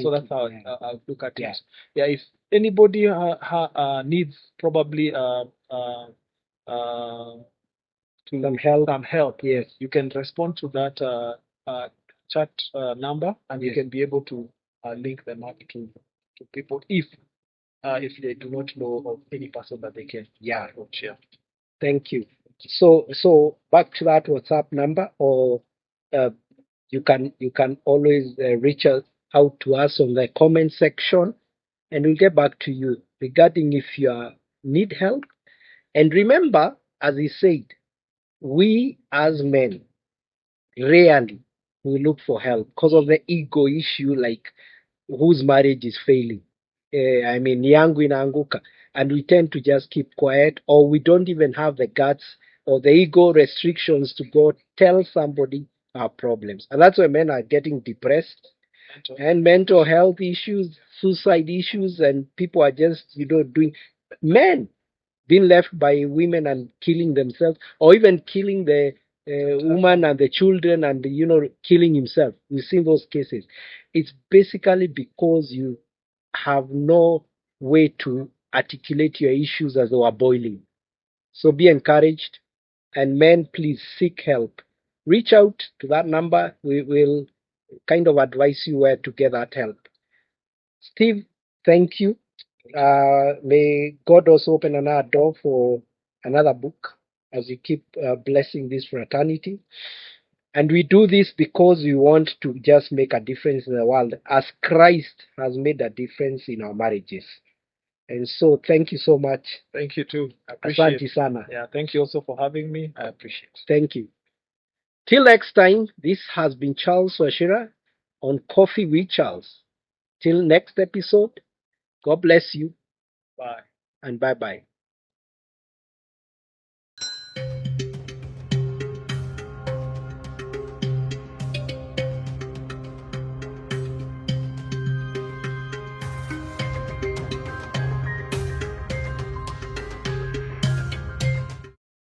Speaker 2: So that's how I look at it. If anybody needs probably uh,
Speaker 1: Some help.
Speaker 2: some help,
Speaker 1: Yes.
Speaker 2: you can respond to that chat number, and you
Speaker 1: Yes.
Speaker 2: can be able to link them up to people if they do not know of any person that they can approach. Yeah.
Speaker 1: Thank you. So back to that WhatsApp number, or uh, you can always reach out to us on the comment section, and we'll get back to you regarding if you need help. And remember, as he said, we as men rarely we look for help because of the ego issue, like whose marriage is failing. I mean, yangu inaanguka, and we tend to just keep quiet, or we don't even have the guts or the ego restrictions to go tell somebody our problems, and that's why men are getting depressed and mental health issues, suicide issues, and people are just doing men being left by women and killing themselves, or even killing the woman and the children, and killing himself. We've seen those cases. It's basically because you have no way to articulate your issues as they were boiling. So be encouraged, and men, please seek help. Reach out to that number. We will kind of advise you where to get that help. Steve, thank you. May God also open another door for another book as you keep blessing this fraternity. And we do this because we want to just make a difference in the world as Christ has made a difference in our marriages. And so, thank you so much.
Speaker 2: Thank you too. I appreciate
Speaker 1: Asante sana.
Speaker 2: Yeah, thank you also for having me. I appreciate it.
Speaker 1: Thank you. Till next time, this has been Charles Washira on Coffee with Charles. Till next episode, God bless you
Speaker 2: Bye.
Speaker 1: and bye bye.